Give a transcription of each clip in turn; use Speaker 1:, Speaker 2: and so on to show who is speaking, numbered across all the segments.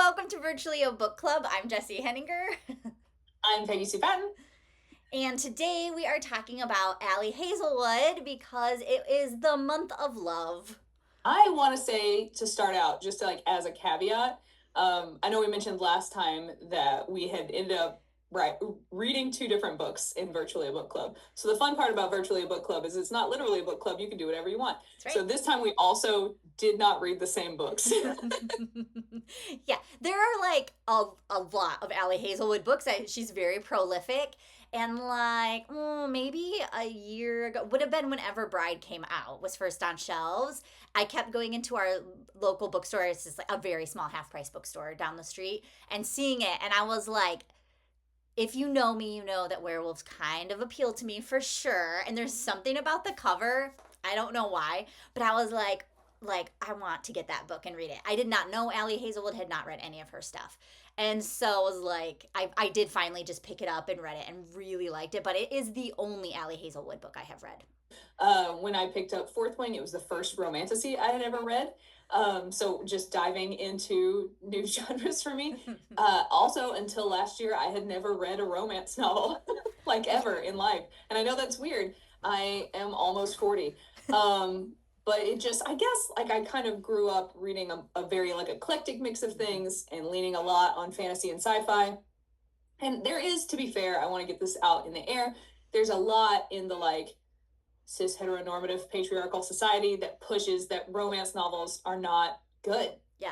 Speaker 1: welcome to Virtually a Book Club. I'm Jessie Henninger.
Speaker 2: I'm Peggy Sue Patton.
Speaker 1: And today we are talking about Allie Hazelwood because it is the month of love.
Speaker 2: I want to say to start out, just like as a caveat, I know we mentioned last time that we had ended up reading two different books in Virtually a Book Club. So the fun part about Virtually a Book Club is it's not literally a book club. You can do whatever you want.
Speaker 1: That's right.
Speaker 2: So this time we also did not read the same books.
Speaker 1: Yeah, there are like a lot of Allie Hazelwood books. She's very prolific. And like, maybe a year ago, would have been whenever Bride came out, was first on shelves. I kept going into our local bookstore. It's just like a very small half-price bookstore down the street and seeing it. And I was like, if you know me, you know that werewolves kind of appeal to me for sure. And there's something about the cover, I don't know why, but I was like, I want to get that book and read it. I did not know Allie Hazelwood, had not read any of her stuff. And so I was like, I did finally just pick it up and read it and really liked it. But it is the only Allie Hazelwood book I have read.
Speaker 2: When I picked up Fourth Wing, it was the first romantasy I had ever read. So just diving into new genres for me. Also, until last year, I had never read a romance novel, like ever in life. And I know that's weird. I am almost 40. But it just, I guess, like I kind of grew up reading a very like eclectic mix of things and leaning a lot on fantasy and sci-fi. And there is, to be fair, I want to get this out in the air, there's a lot in the like cis heteronormative patriarchal society that pushes that romance novels are not good.
Speaker 1: Yeah.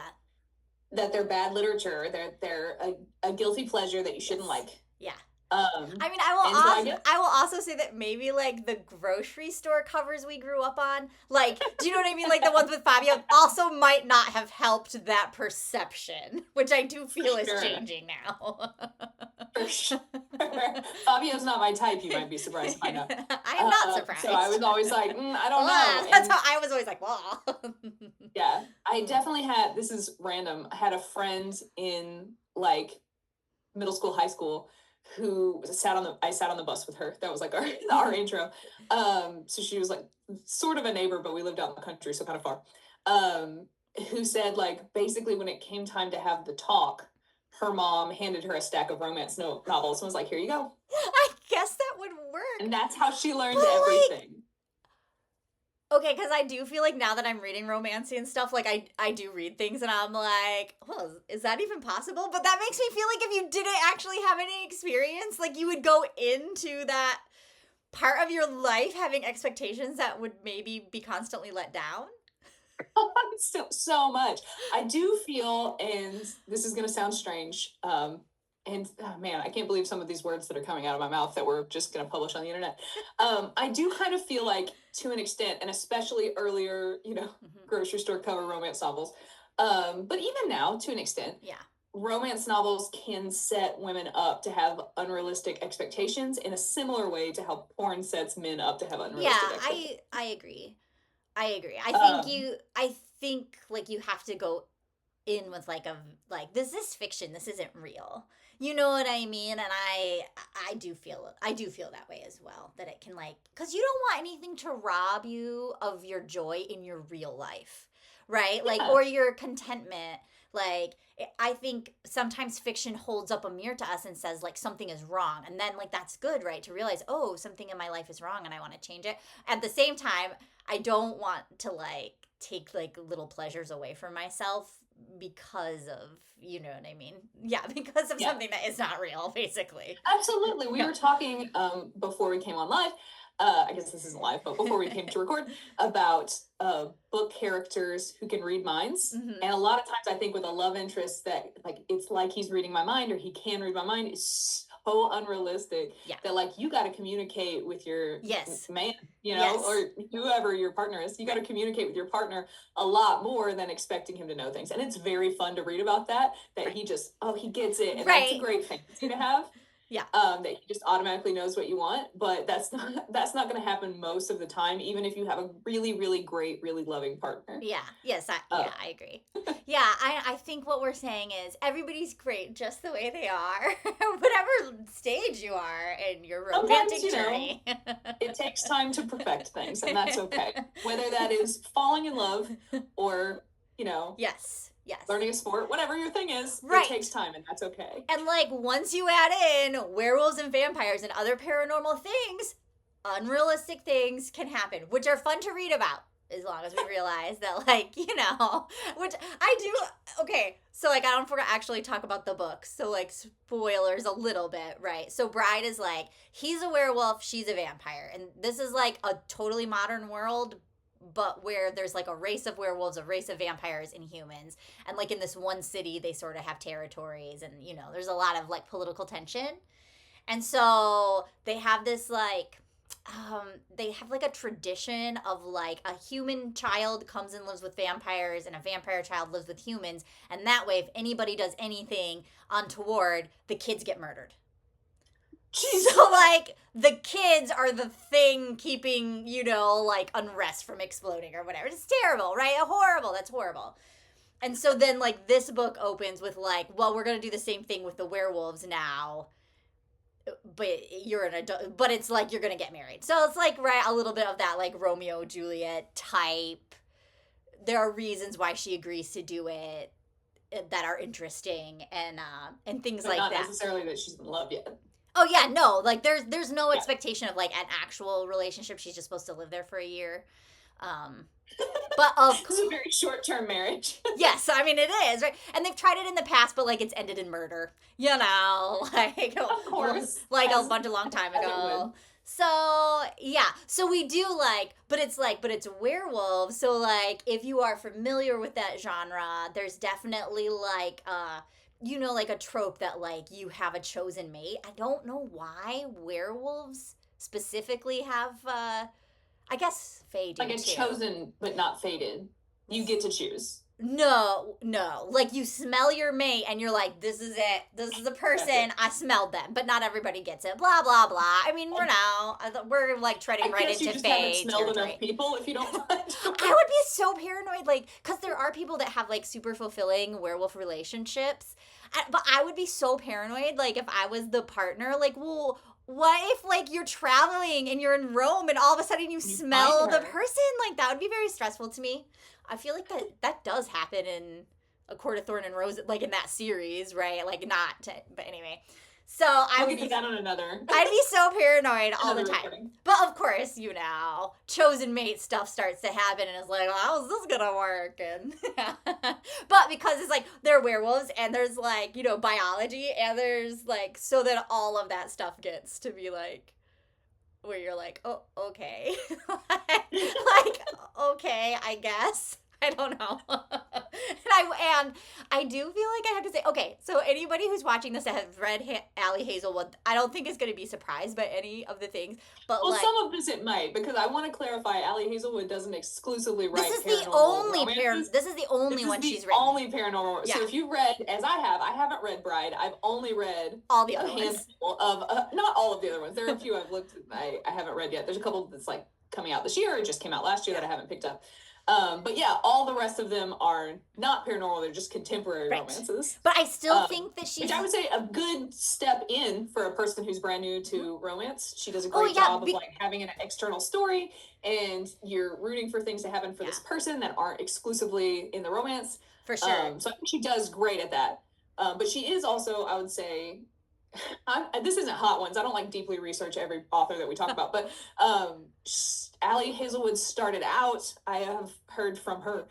Speaker 2: That they're bad literature. They're a guilty pleasure that you shouldn't like.
Speaker 1: Yeah.
Speaker 2: I
Speaker 1: mean, I will also say that maybe like the grocery store covers we grew up on, like, do you know what I mean? Like the ones with Fabio also might not have helped that perception, which I do feel is changing now.
Speaker 2: For sure. Fabio's not my type, you might be surprised to find out.
Speaker 1: I am not surprised.
Speaker 2: So I was always like, I don't know.
Speaker 1: That's how I was always like, well.
Speaker 2: Yeah, I definitely had, this is random, I had a friend in like middle school, high school, who I sat on the bus with her. That was like our intro. So she was like sort of a neighbor, but we lived out in the country, so kind of far. Who said like basically when it came time to have the talk, her mom handed her a stack of romance novels and was like, here you go.
Speaker 1: I guess that would work.
Speaker 2: And that's how she learned everything.
Speaker 1: Okay, because I do feel like now that I'm reading romancy and stuff, like I do read things and I'm like, well, is that even possible? But that makes me feel like if you didn't actually have any experience, like you would go into that part of your life having expectations that would maybe be constantly let down.
Speaker 2: So much. I do feel, and this is going to sound strange, and man, I can't believe some of these words that are coming out of my mouth that we're just going to publish on the internet. I do kind of feel like, to an extent, and especially earlier, grocery store cover romance novels, but even now, to an extent,
Speaker 1: yeah,
Speaker 2: romance novels can set women up to have unrealistic expectations in a similar way to how porn sets men up to have unrealistic expectations.
Speaker 1: Yeah, I agree. I think like you have to go in with like this is fiction, this isn't real, you know what I mean? And I do feel that way as well, that it can like, because you don't want anything to rob you of your joy in your real life, right? Like, or your contentment. Like, I think sometimes fiction holds up a mirror to us and says like something is wrong, and then like that's good, right, to realize, oh, something in my life is wrong and I want to change it. At the same time, I don't want to like take like little pleasures away from myself because of, you know what I mean? Yeah, because of something that is not real, basically.
Speaker 2: Absolutely. We were talking before we came on live, I guess this isn't live, but before we came to record, about book characters who can read minds. Mm-hmm. And a lot of times I think with a love interest that like it's like he's reading my mind or he can read my mind is so unrealistic that like you got to communicate with your man, or whoever your partner is. You got to communicate with your partner a lot more than expecting him to know things. And it's very fun to read about that he just, he gets it. And that's a great fantasy to have. Yeah. That he just automatically knows what you want, but that's not going to happen most of the time, even if you have a really, really great, really loving partner.
Speaker 1: Yeah. Yes. I agree. Yeah. I think what we're saying is everybody's great just the way they are, whatever stage you are in your romantic journey.
Speaker 2: It takes time to perfect things, and that's okay. Whether that is falling in love or,
Speaker 1: Yes. Yes.
Speaker 2: Learning a sport, whatever your thing is,
Speaker 1: right.
Speaker 2: It takes time, and that's okay.
Speaker 1: And like once you add in werewolves and vampires and other paranormal things, unrealistic things can happen, which are fun to read about. As long as we realize that, like, you know, which I do. Okay, so like, I don't forget actually talk about the book. So like, spoilers a little bit, right? So Bride is like, he's a werewolf, she's a vampire, and this is like a totally modern world, but where there's like a race of werewolves, a race of vampires, and humans, and like in this one city, they sort of have territories, and you know, there's a lot of like political tension, and so they have this like they have like a tradition of like a human child comes and lives with vampires and a vampire child lives with humans, and that way if anybody does anything untoward, the kids get murdered. Jeez. So like the kids are the thing keeping, you know, like unrest from exploding or whatever. It's terrible, right? Horrible. That's horrible. And so then like this book opens with like, well, we're going to do the same thing with the werewolves now, but you're an adult, but it's like you're gonna get married, so it's like, right, a little bit of that like Romeo Juliet type. There are reasons why she agrees to do it that are interesting, and things but like
Speaker 2: not
Speaker 1: that.
Speaker 2: Not necessarily that she's in love yet.
Speaker 1: Oh yeah, no, like there's no expectation of like an actual relationship. She's just supposed to live there for a year. But of
Speaker 2: course, it's a very short-term marriage.
Speaker 1: Yes, I mean it is, right? And they've tried it in the past, but like it's ended in murder, you know, like
Speaker 2: of course,
Speaker 1: like a bunch of long time ago. So yeah, so we do like, but it's werewolves. So like, if you are familiar with that genre, there's definitely like you know, like a trope that like you have a chosen mate. I don't know why werewolves specifically have I guess fated.
Speaker 2: Like a chosen but not fated. You get to choose.
Speaker 1: No. Like you smell your mate and you're like, this is it. This is the person. I smelled them, but not everybody gets it. Blah blah blah. I mean, we're like treading right into
Speaker 2: fate.
Speaker 1: Haven't
Speaker 2: smelled enough people, if you don't mind.
Speaker 1: I would be so paranoid, like, because there are people that have like super fulfilling werewolf relationships, but I would be so paranoid, like if I was the partner, like, well, what if like you're traveling and you're in Rome and all of a sudden you smell the person? Like that would be very stressful to me. I feel like that does happen in A Court of Thorn and Rose, like in that series, right? Like but anyway. So I would be
Speaker 2: that on another.
Speaker 1: I'd be so paranoid all the time. Recording. But of course, you know, chosen mate stuff starts to happen, and it's like, well, how's this gonna work? And but because it's like they're werewolves, and there's like, you know, biology, and there's like, so that all of that stuff gets to be like, where you're like, oh, okay, like okay, I guess. I don't know. and I do feel like I have to say, okay, so anybody who's watching this that has read Ali Hazelwood, I don't think is going to be surprised by any of the things. But
Speaker 2: well, like, some of this it might, because I want to clarify, Ali Hazelwood doesn't exclusively write
Speaker 1: this is
Speaker 2: paranormal
Speaker 1: the only
Speaker 2: romances.
Speaker 1: This is the only one she's written.
Speaker 2: Only paranormal. Yeah. So if you read, as I haven't read Bride. I've only read
Speaker 1: all the other
Speaker 2: handful of, not all of the other ones. There are a few I've looked. I haven't read yet. There's a couple that's like coming out this year, or just came out last year that I haven't picked up. But yeah, all the rest of them are not paranormal. They're just contemporary romances.
Speaker 1: But I still think that
Speaker 2: which I would say a good step in for a person who's brand new to romance. She does a great job of like having an external story, and you're rooting for things to happen for this person that aren't exclusively in the romance.
Speaker 1: For sure.
Speaker 2: So I think she does great at that. But she is also, I would say, this isn't Hot Ones. I don't like deeply research every author that we talk about, but Ali Hazelwood started out, I have heard from her,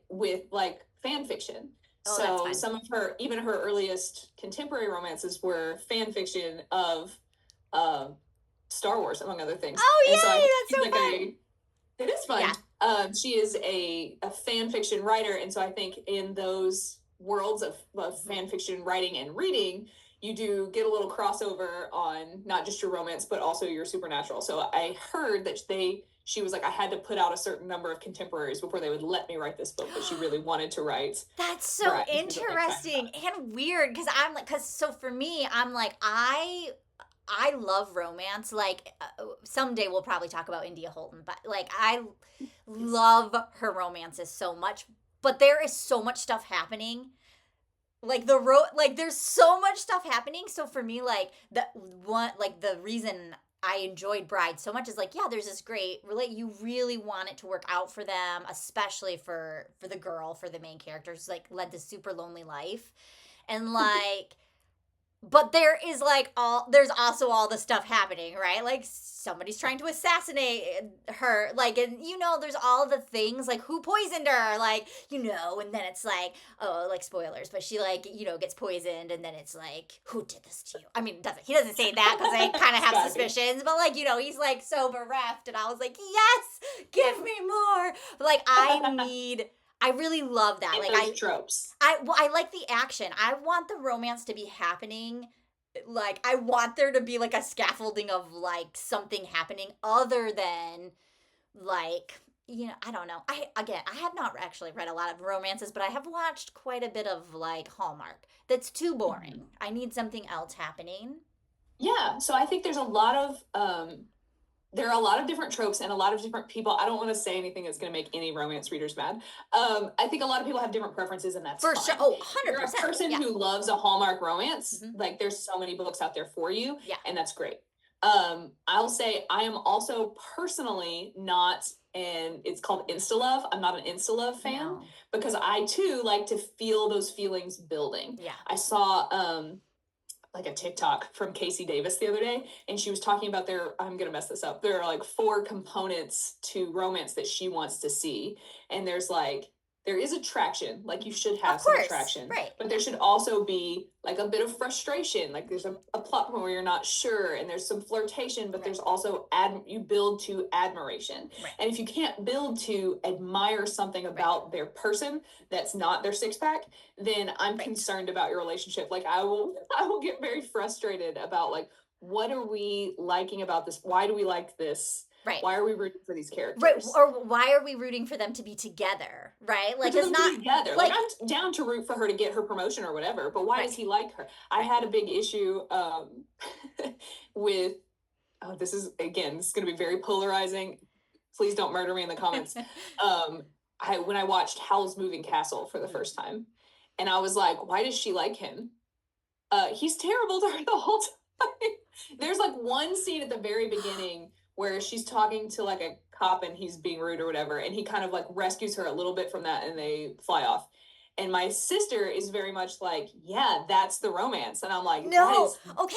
Speaker 2: with like fan fiction. So some of her, even her earliest contemporary romances were fan fiction of Star Wars, among other things.
Speaker 1: Oh, yay, that's so fun.
Speaker 2: It is fun. Yeah. She is a fan fiction writer, and so I think in those worlds of fan fiction writing and reading, you do get a little crossover on not just your romance, but also your supernatural. So I heard that she was like, I had to put out a certain number of contemporaries before they would let me write this book, but she really wanted to write.
Speaker 1: That's so interesting and weird, because so for me, I'm like, I love romance. Like someday we'll probably talk about India Holton, but like I love her romances so much. But there is so much stuff happening. Like there's so much stuff happening. So for me, like the reason I enjoyed Bride so much is like, yeah, there's this great you really want it to work out for them, especially for the girl, for the main character who's like led this super lonely life. And like but there's also all the stuff happening, right? Like somebody's trying to assassinate her, like, and there's all the things like who poisoned her, like, and then it's like, oh, like spoilers, but she like, gets poisoned, and then it's like, who did this to you? I mean, he doesn't say that because I kind of have suspicions, but like, he's like so bereft, and I was like, yes, give me more. But like, I really love that.
Speaker 2: And
Speaker 1: like
Speaker 2: those tropes.
Speaker 1: I like the action. I want the romance to be happening. Like I want there to be like a scaffolding of like something happening other than like I don't know. I have not actually read a lot of romances, but I have watched quite a bit of like Hallmark. That's too boring. Mm-hmm. I need something else happening.
Speaker 2: Yeah, so I think there's a lot of there are a lot of different tropes and a lot of different people. I don't want to say anything that's going to make any romance readers mad. I think a lot of people have different preferences, and that's
Speaker 1: for
Speaker 2: fine.
Speaker 1: sure. Oh, 100%.
Speaker 2: You're a person who loves a Hallmark romance. Mm-hmm. Like there's so many books out there for you, and that's great. I'll say I am also personally not, and it's called insta-love. I'm not an insta-love fan because I too like to feel those feelings building.
Speaker 1: Yeah.
Speaker 2: I saw like a TikTok from Casey Davis the other day, and she was talking about I'm going to mess this up. There are like 4 components to romance that she wants to see. And there is attraction, like you should have some attraction,
Speaker 1: right?
Speaker 2: But there should also be like a bit of frustration. Like there's a plot point where you're not sure, and there's some flirtation, but there's also you build to admiration.
Speaker 1: Right.
Speaker 2: And if you can't build to admire something about their person that's not their 6-pack, then I'm concerned about your relationship. Like I will get very frustrated about like, what are we liking about this? Why do we like this?
Speaker 1: Right.
Speaker 2: Why are we rooting for these characters?
Speaker 1: Right. Or why are we rooting for them to be together? Right. Like it's not
Speaker 2: together. Like I'm down to root for her to get her promotion or whatever, but why does he like her? I had a big issue with this is going to be very polarizing. Please don't murder me in the comments. When I watched Howl's Moving Castle for the first time, and I was like, why does she like him? He's terrible to her the whole time. There's like one scene at the very beginning where she's talking to like a cop and he's being rude or whatever, and he kind of like rescues her a little bit from that, and they fly off. And my sister is very much like, yeah, that's the romance. And I'm like,
Speaker 1: no,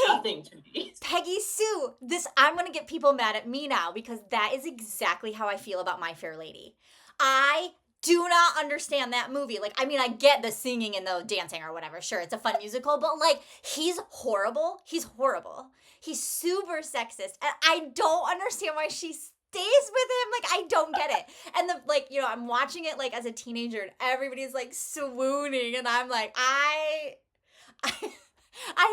Speaker 2: nothing to me.
Speaker 1: Peggy Sue, I'm going to get people mad at me now because that is exactly how I feel about My Fair Lady. I do not understand that movie. Like, I mean, I get the singing and the dancing or whatever. Sure, it's a fun musical, but like, he's horrible. He's horrible. He's super sexist. And I don't understand why she stays with him. Like, I don't get it. And I'm watching it like as a teenager and everybody's like swooning. And I'm like, I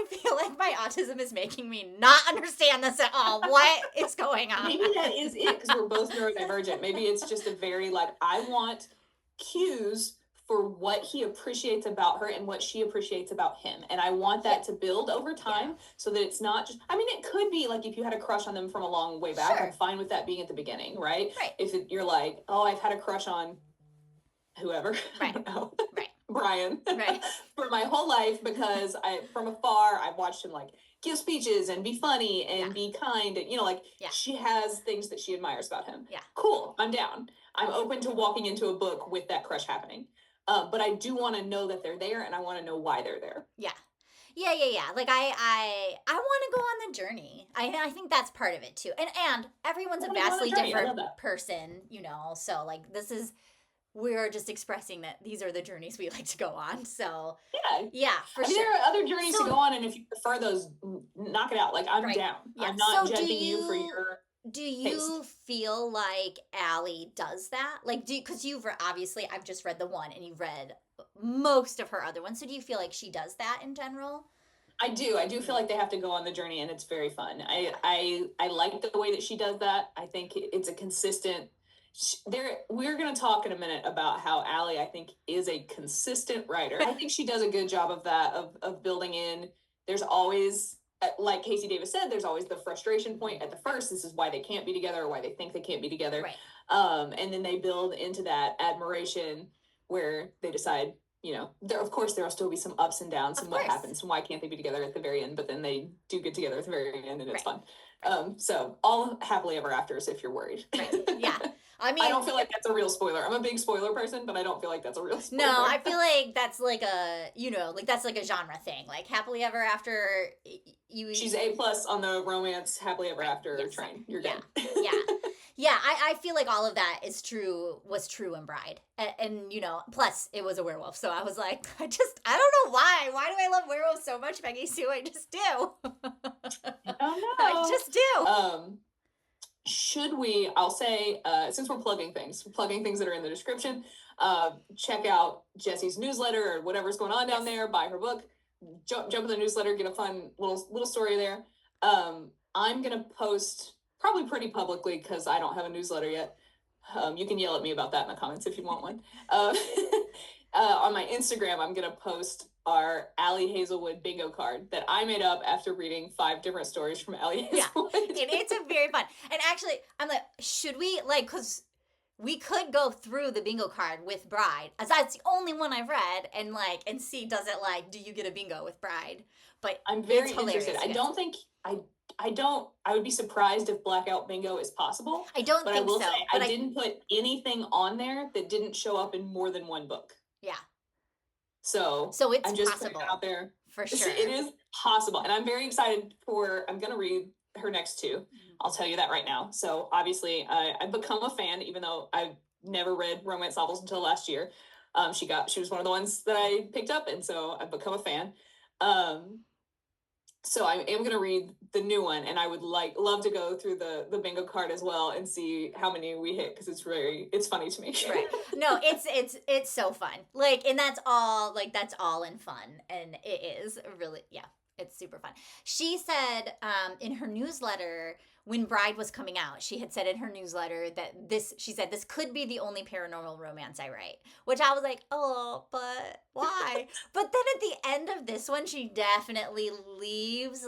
Speaker 1: feel like my autism is making me not understand this at all. What is going on?
Speaker 2: Maybe that is it because we're both neurodivergent. Maybe it's just a very I want cues for what he appreciates about her and what she appreciates about him. And I want that to build over time so that it's not just, I mean, it could be like if you had a crush on them from a long way back, I'm fine with that being at the beginning, right? If you're like, oh, I've had a crush on whoever,
Speaker 1: right?
Speaker 2: Brian, for my whole life because from afar, I've watched him like give speeches and be funny and be kind. And, she has things that she admires about him.
Speaker 1: Yeah.
Speaker 2: Cool. I'm down. I'm open to walking into a book with that crush happening. But I do want to know that they're there, and I want to know why they're there.
Speaker 1: Yeah. Like I want to go on the journey. I think that's part of it too. And everyone's a vastly different person, so like we're just expressing that these are the journeys we like to go on. So yeah, for sure.
Speaker 2: There are other journeys to go on, and if you prefer those, knock it out. Like I'm down. Yeah. I'm not judging you for your.
Speaker 1: Do you feel like Allie does that? Like, because obviously I've just read the one, and you've read most of her other ones. So do you feel like she does that in general?
Speaker 2: I do feel like they have to go on the journey, and it's very fun. I like the way that she does that. I think it's a consistent. We're going to talk in a minute about how Allie, I think, is a consistent writer. I think she does a good job of that, of building in. There's always, like Casey Davis said, there's always the frustration point at the first. This is why they can't be together or why they think they can't be together.
Speaker 1: Right.
Speaker 2: And then they build into that admiration where they decide of course there will still be some ups and downs
Speaker 1: Of
Speaker 2: and what
Speaker 1: course.
Speaker 2: happens and why can't they be together at the very end, but then they do get together at the very end and it's
Speaker 1: Right.
Speaker 2: fun. So all happily ever afters if you're worried.
Speaker 1: Right. Yeah. I
Speaker 2: I
Speaker 1: mean,
Speaker 2: don't feel like that's a real spoiler. I'm a big spoiler person, but I don't feel like that's a real spoiler.
Speaker 1: no, I feel like that's like that's like a genre thing. Like happily ever after,
Speaker 2: She's A+ on the romance happily ever after
Speaker 1: Yes.
Speaker 2: train. You're
Speaker 1: Yeah.
Speaker 2: good.
Speaker 1: Yeah. Yeah, I feel like all of that was true in Bride. And plus it was a werewolf. So I was like, I don't know why. Why do I love werewolves so much, Peggy Sue? I just do.
Speaker 2: I don't know.
Speaker 1: I just do.
Speaker 2: Should we, I'll say, since we're plugging things that are in the description, check out Jessie's newsletter or whatever's going on down there, buy her book, jump in the newsletter, get a fun little story there. I'm going to post probably pretty publicly because I don't have a newsletter yet. You can yell at me about that in the comments if you want one. On my Instagram, I'm going to post our Allie Hazelwood bingo card that I made up after reading 5 different stories from Allie Hazelwood.
Speaker 1: Yeah, it's a very fun. And actually, I'm like, should we, because we could go through the bingo card with Bride, as that's the only one I've read, and see, does it do you get a bingo with Bride? But
Speaker 2: I'm very interested. I don't think, I would be surprised if Blackout Bingo is possible.
Speaker 1: I don't think so.
Speaker 2: But I will say, I didn't put anything on there that didn't show up in more than one book.
Speaker 1: Yeah.
Speaker 2: So
Speaker 1: it's
Speaker 2: I'm just
Speaker 1: possible
Speaker 2: putting it out there.
Speaker 1: For sure.
Speaker 2: It is possible. And I'm very excited I'm going to read her next 2. Mm-hmm. I'll tell you that right now. So obviously I've become a fan, even though I've never read romance novels until last year. She was one of the ones that I picked up. And so I've become a fan. So I am going to read the new one, and I would love to go through the bingo card as well and see how many we hit, because it's funny to me.
Speaker 1: Right. No, it's so fun. And that's all in fun, and it is really, yeah, it's super fun. She said in her newsletter, when Bride was coming out, she had said in her newsletter that this could be the only paranormal romance I write, which I was like, oh, but why? But then at the end of this one, she definitely leaves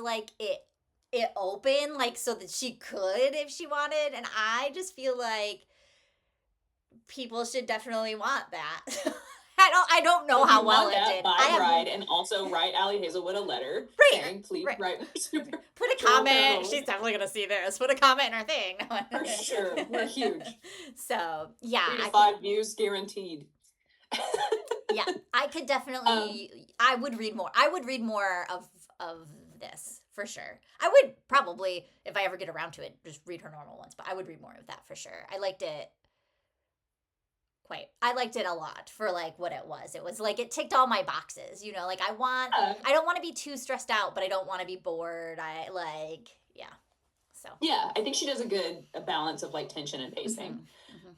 Speaker 1: it open, so that she could if she wanted, and I just feel like people should definitely want that. I don't know how well it did.
Speaker 2: Buy Bride and also write Allie Hazelwood a letter.
Speaker 1: Right.
Speaker 2: Saying, please
Speaker 1: right.
Speaker 2: write.
Speaker 1: Put a comment. She's definitely gonna see this. Put a comment in our thing.
Speaker 2: For sure. We're huge.
Speaker 1: So yeah.
Speaker 2: 3 to 5 views guaranteed.
Speaker 1: Yeah. I could definitely I would read more. I would read more of this for sure. I would probably, if I ever get around to it, just read her normal ones, but I would read more of that for sure. I liked it a lot for what it was. It was it ticked all my boxes, I don't want to be too stressed out, but I don't want to be bored. So
Speaker 2: yeah, I think she does a balance of tension and pacing.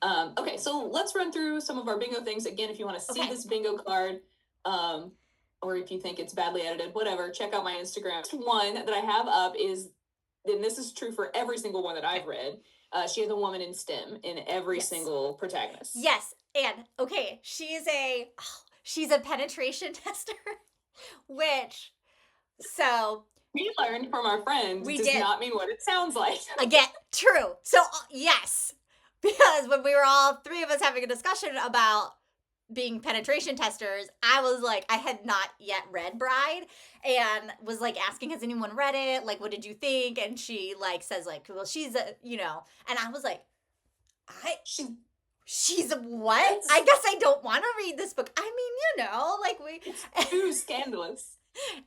Speaker 2: Mm-hmm. Okay, so let's run through some of our bingo things again. If you want to see this bingo card, or if you think it's badly edited, whatever, check out my Instagram. One that I have up is, and this is true for every single one that I've read, she has a woman in STEM in every single protagonist.
Speaker 1: Yes, and okay, she's a penetration tester, which, so
Speaker 2: we learned from our friends does not mean what it sounds like.
Speaker 1: Again, true. So yes, because when we were all 3 of us having a discussion about being penetration testers, I was I had not yet read Bride, and was asking, has anyone read it? What did you think? And she says well, she's a, and I was she's a what? I guess I don't want to read this book. I mean,
Speaker 2: it's too scandalous.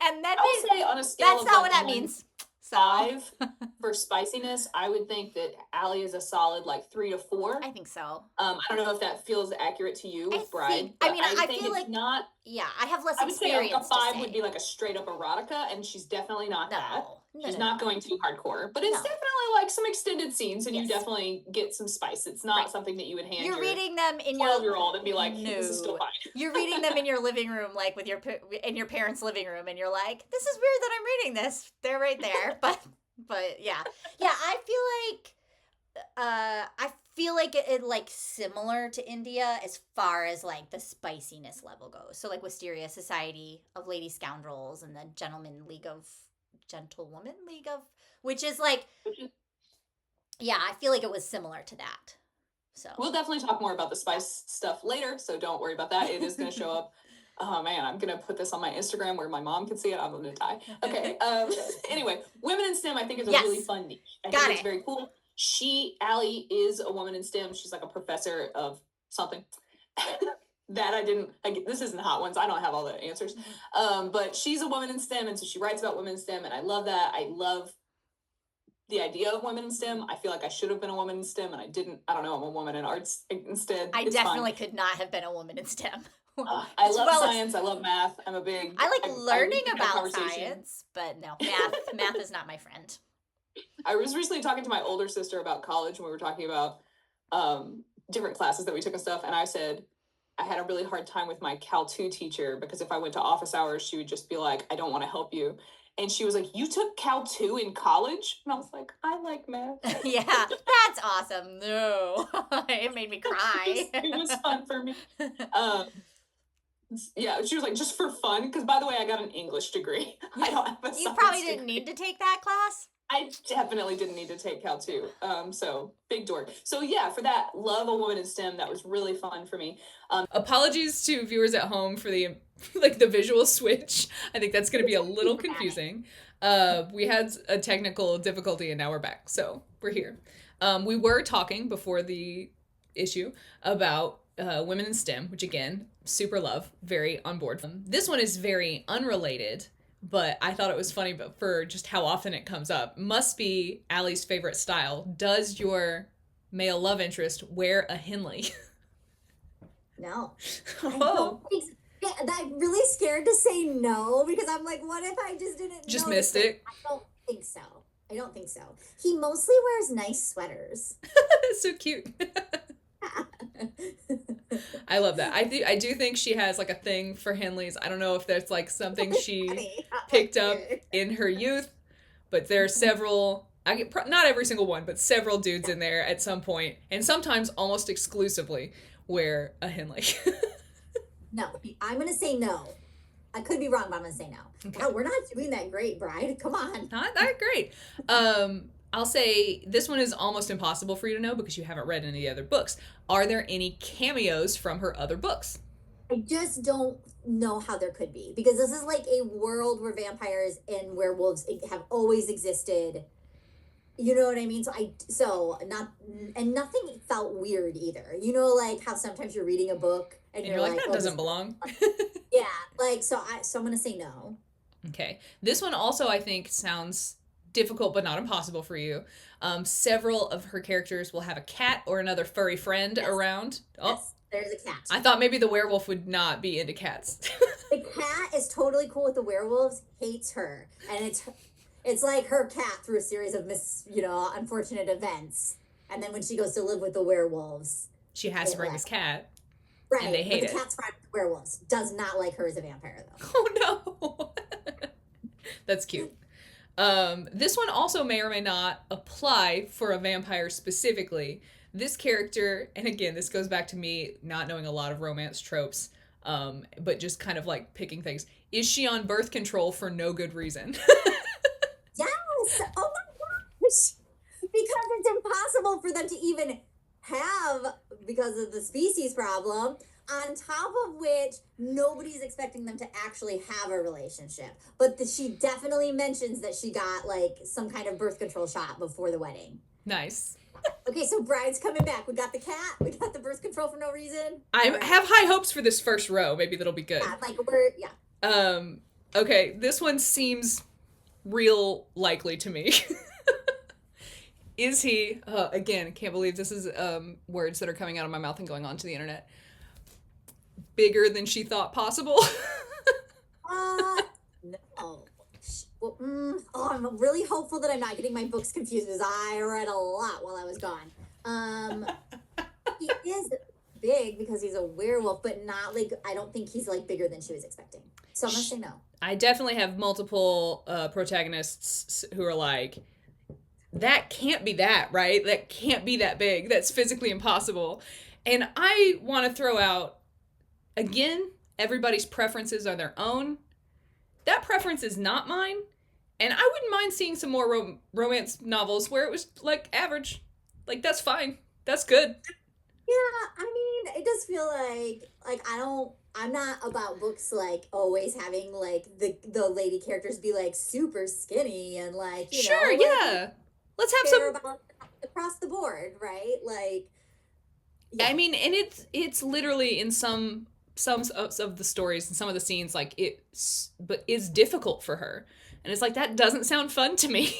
Speaker 1: And then
Speaker 2: I'll say on a scale
Speaker 1: that's
Speaker 2: of
Speaker 1: not what that means.
Speaker 2: 5 for spiciness, I would think that Allie is a solid 3 to 4.
Speaker 1: I think so.
Speaker 2: I don't know if that feels accurate to you with Bride.
Speaker 1: I mean, I
Speaker 2: think
Speaker 1: feel
Speaker 2: it's not.
Speaker 1: Yeah, I have less experience.
Speaker 2: I would say a 5 would be a straight up erotica, and she's definitely not that. She's not going too hardcore, but it's definitely some extended scenes, and you definitely get some spice. It's not something that you would hand
Speaker 1: You're reading them in
Speaker 2: 12-year-old and be this is still fine.
Speaker 1: You're reading them in your living room, with in your parents' living room, and you're this is weird that I'm reading this. They're right there, but yeah. I feel like it similar to India as far as the spiciness level goes. So Wisteria Society of Lady Scoundrels and the Gentlewoman League of, which is yeah, I feel like it was similar to that. So
Speaker 2: we'll definitely talk more about the spice stuff later, so don't worry about that. It is going to show up. Oh man, I'm gonna put this on my Instagram where my mom can see it. I'm gonna die. Okay. Anyway, women in STEM I think is a really fun niche. I think it's very cool. Allie is a woman in STEM. She's like a professor of something. That this isn't Hot Ones. I don't have all the answers. But she's a woman in STEM, and so she writes about women in STEM, and I love that. I love the idea of women in STEM. I feel like I should have been a woman in STEM, and I didn't. I don't know. I'm a woman in arts instead.
Speaker 1: I definitely could not have been a woman in STEM.
Speaker 2: I love science. I love math. I like
Speaker 1: learning about science, but no, math is not my friend.
Speaker 2: I was recently talking to my older sister about college, and we were talking about different classes that we took and stuff, and I said I had a really hard time with my Cal 2 teacher because if I went to office hours, she would just be like, I don't want to help you. And she was like, you took Cal 2 in college? And I was like, I like math.
Speaker 1: Yeah, that's awesome. No, it made me cry.
Speaker 2: It was fun for me. Yeah, she was like, just for fun. Because by the way, I got an English degree. I don't have a science
Speaker 1: You probably didn't need to take that class.
Speaker 2: I definitely didn't need to take Cal 2. So big dork. So yeah, for that, love a woman in STEM. That was really fun for me.
Speaker 3: Apologies to viewers at home for the the visual switch. I think that's going to be a little confusing. We had a technical difficulty and now we're back. So we're here. We were talking before the issue about women in STEM, which again, super love, very on board. This one is very unrelated, but I thought it was funny, but for just how often it comes up. Must be Allie's favorite style. Does your male love interest wear a Henley?
Speaker 4: No. I don't think so. Yeah, I'm really scared to say no because I'm like, what if I just
Speaker 3: missed it?
Speaker 4: I don't think so. He mostly wears nice sweaters.
Speaker 3: So cute. I love that. I do think she has like a thing for Henleys. I don't know if there's like something she picked up in her youth, but there are several, not every single one, but several dudes in there at some point, and sometimes almost exclusively wear a Henley.
Speaker 4: No, I'm going to say no. I could be wrong, but I'm going to say no. Okay. No, we're not doing that great, Bride. Come on.
Speaker 3: Not that great. I'll say this one is almost impossible for you to know because you haven't read any of the other books. Are there any cameos from her other books?
Speaker 4: I just don't know how there could be because this is like a world where vampires and werewolves have always existed. You know what I mean? Nothing felt weird either. You know, like how sometimes you're reading a book and you're like
Speaker 3: that doesn't belong.
Speaker 4: Yeah, like so I'm gonna say no.
Speaker 3: Okay, this one also I think sounds difficult but not impossible for you. Several of her characters will have a cat or another furry friend around. Oh,
Speaker 4: yes, there's a cat.
Speaker 3: I thought maybe the werewolf would not be into cats.
Speaker 4: The cat is totally cool with the werewolves. Hates her, and it's like her cat through a series of unfortunate events, and then when she goes to live with the werewolves,
Speaker 3: she has to bring his cat.
Speaker 4: Right,
Speaker 3: and they hate
Speaker 4: but the cat's friend with the werewolves. Does not like her as a vampire though.
Speaker 3: Oh no, that's cute. This one also may or may not apply for a vampire specifically. This character, and again, this goes back to me not knowing a lot of romance tropes, but just kind of like picking things. Is she on birth control for no good reason?
Speaker 4: Yes! Oh my gosh! Because it's impossible for them to even have because of the species problem. On top of which, nobody's expecting them to actually have a relationship. But she definitely mentions that she got like some kind of birth control shot before the wedding.
Speaker 3: Nice.
Speaker 4: Okay, so Bride's coming back. We got the cat. We got the birth control for no reason.
Speaker 3: I have high hopes for this first row. Maybe that'll be good.
Speaker 4: Yeah,
Speaker 3: Okay, this one seems real likely to me. Is he, again, I can't believe this is words that are coming out of my mouth and going onto the internet, bigger than she thought possible?
Speaker 4: No. Well, I'm really hopeful that I'm not getting my books confused because I read a lot while I was gone. He is big because he's a werewolf, but not like, I don't think he's like bigger than she was expecting. So I'm going to say no.
Speaker 3: I definitely have multiple protagonists who are like, that can't be that, right? That can't be that big. That's physically impossible. And I want to throw out, again, everybody's preferences are their own. That preference is not mine. And I wouldn't mind seeing some more romance novels where it was like average. Like, that's fine. That's good.
Speaker 4: Yeah, I mean, it does feel like I I'm not about books like always having like the lady characters be like super skinny and like, you
Speaker 3: Sure,
Speaker 4: know, like
Speaker 3: yeah. Let's have
Speaker 4: care
Speaker 3: some.
Speaker 4: about across the board, right? Like, yeah.
Speaker 3: I mean, and it's literally in some of the stories and some of the scenes like but is difficult for her, and it's like that doesn't sound fun to me.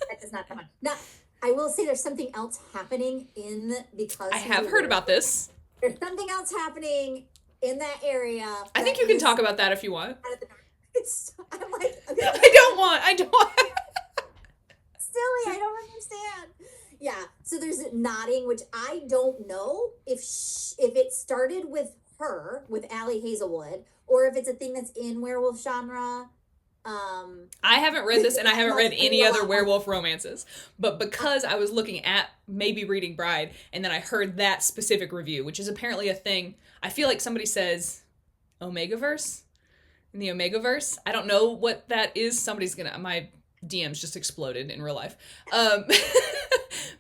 Speaker 4: That does not come on. Now, I will say there's something else happening because
Speaker 3: I have heard about this.
Speaker 4: There's something else happening in that area.
Speaker 3: I think you can talk about that if you want.
Speaker 4: I'm like, okay.
Speaker 3: I don't want.
Speaker 4: Silly, I don't understand. Yeah, so there's nodding, which I don't know if it started with her, with Allie Hazelwood, or if it's a thing that's in werewolf genre.
Speaker 3: I haven't read this, and I haven't read any other werewolf romances. But because I was looking at maybe reading Bride, and then I heard that specific review, which is apparently a thing. I feel like somebody says Omegaverse in the Omegaverse. I don't know what that is. My DMs just exploded in real life.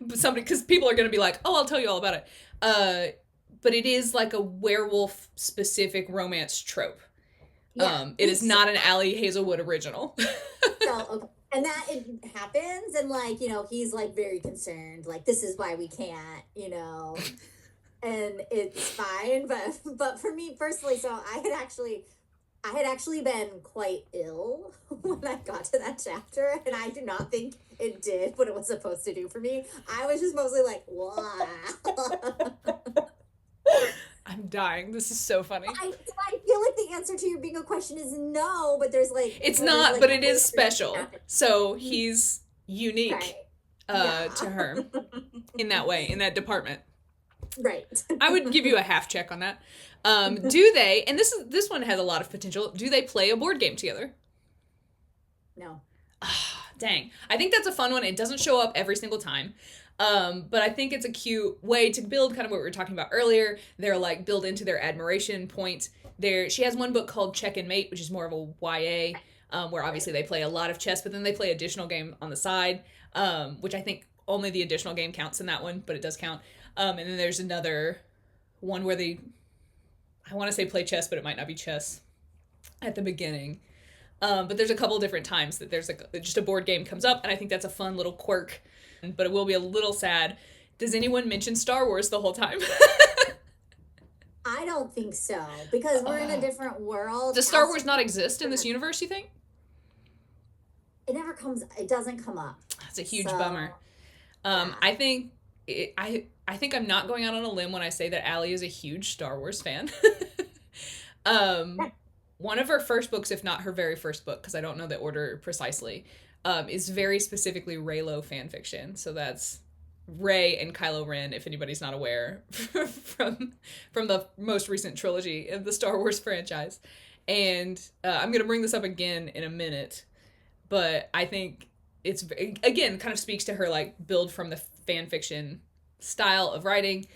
Speaker 3: Because people are gonna be like, oh, I'll tell you all about it. But it is like a werewolf specific romance trope. Yeah, it is not an Allie Hazelwood original.
Speaker 4: Okay. And that it happens, and like, you know, he's like very concerned, like this is why we can't, you know, and it's fine. But for me personally, so I had actually been quite ill when I got to that chapter, and I do not think it did what it was supposed to do for me. I was just mostly like, wow.
Speaker 3: I'm dying. This is so funny.
Speaker 4: I feel like the answer to your bingo question is no, but there's like...
Speaker 3: It's not, like, but it is special. So he's unique to her in that way, in that department.
Speaker 4: Right.
Speaker 3: I would give you a half check on that. Do they, and this one has a lot of potential, do they play a board game together?
Speaker 4: No.
Speaker 3: Dang. I think that's a fun one. It doesn't show up every single time. But I think it's a cute way to build kind of what we were talking about earlier. They're like build into their admiration point. She has one book called Check and Mate, which is more of a YA, where obviously they play a lot of chess, but then they play additional game on the side, which I think only the additional game counts in that one, but it does count. And then there's another one where I want to say play chess, but it might not be chess at the beginning. But there's a couple different times that there's just a board game comes up, and I think that's a fun little quirk. But it will be a little sad. Does anyone mention Star Wars the whole time?
Speaker 4: I don't think so, because we're in a different world.
Speaker 3: Does Star Wars not exist in this universe, you think?
Speaker 4: It doesn't come up.
Speaker 3: That's a huge bummer. Yeah. I think I'm not going out on a limb when I say that Allie is a huge Star Wars fan. One of her first books, if not her very first book, because I don't know the order precisely, is very specifically Reylo fan fiction. So that's Rey and Kylo Ren, if anybody's not aware, from the most recent trilogy of the Star Wars franchise. And I'm going to bring this up again in a minute, but I think it's, again, kind of speaks to her like build from the fan fiction style of writing.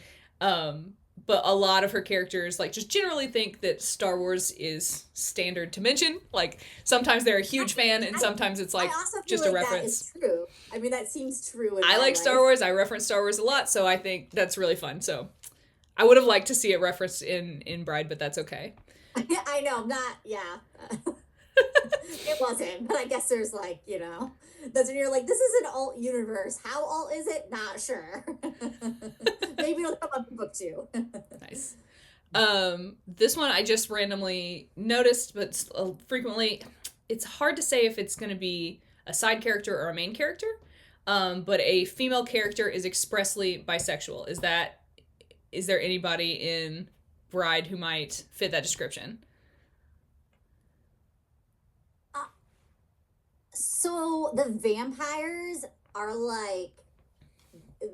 Speaker 3: But a lot of her characters like just generally think that Star Wars is standard to mention. Like sometimes they're a huge fan, and sometimes it's like just a reference.
Speaker 4: That is true. I mean, that seems true.
Speaker 3: I like Star Wars. I reference Star Wars a lot, so I think that's really fun. So I would have liked to see it referenced in Bride, but that's okay.
Speaker 4: I know, it wasn't, but I guess there's like, you know, that's when you're like, this is an alt universe. How alt is it? Not sure. Maybe it'll come up in book 2.
Speaker 3: Nice. This one I just randomly noticed, but frequently it's hard to say if it's going to be a side character or a main character. But a female character is expressly bisexual. Is there anybody in Bride who might fit that description?
Speaker 4: So the vampires are like,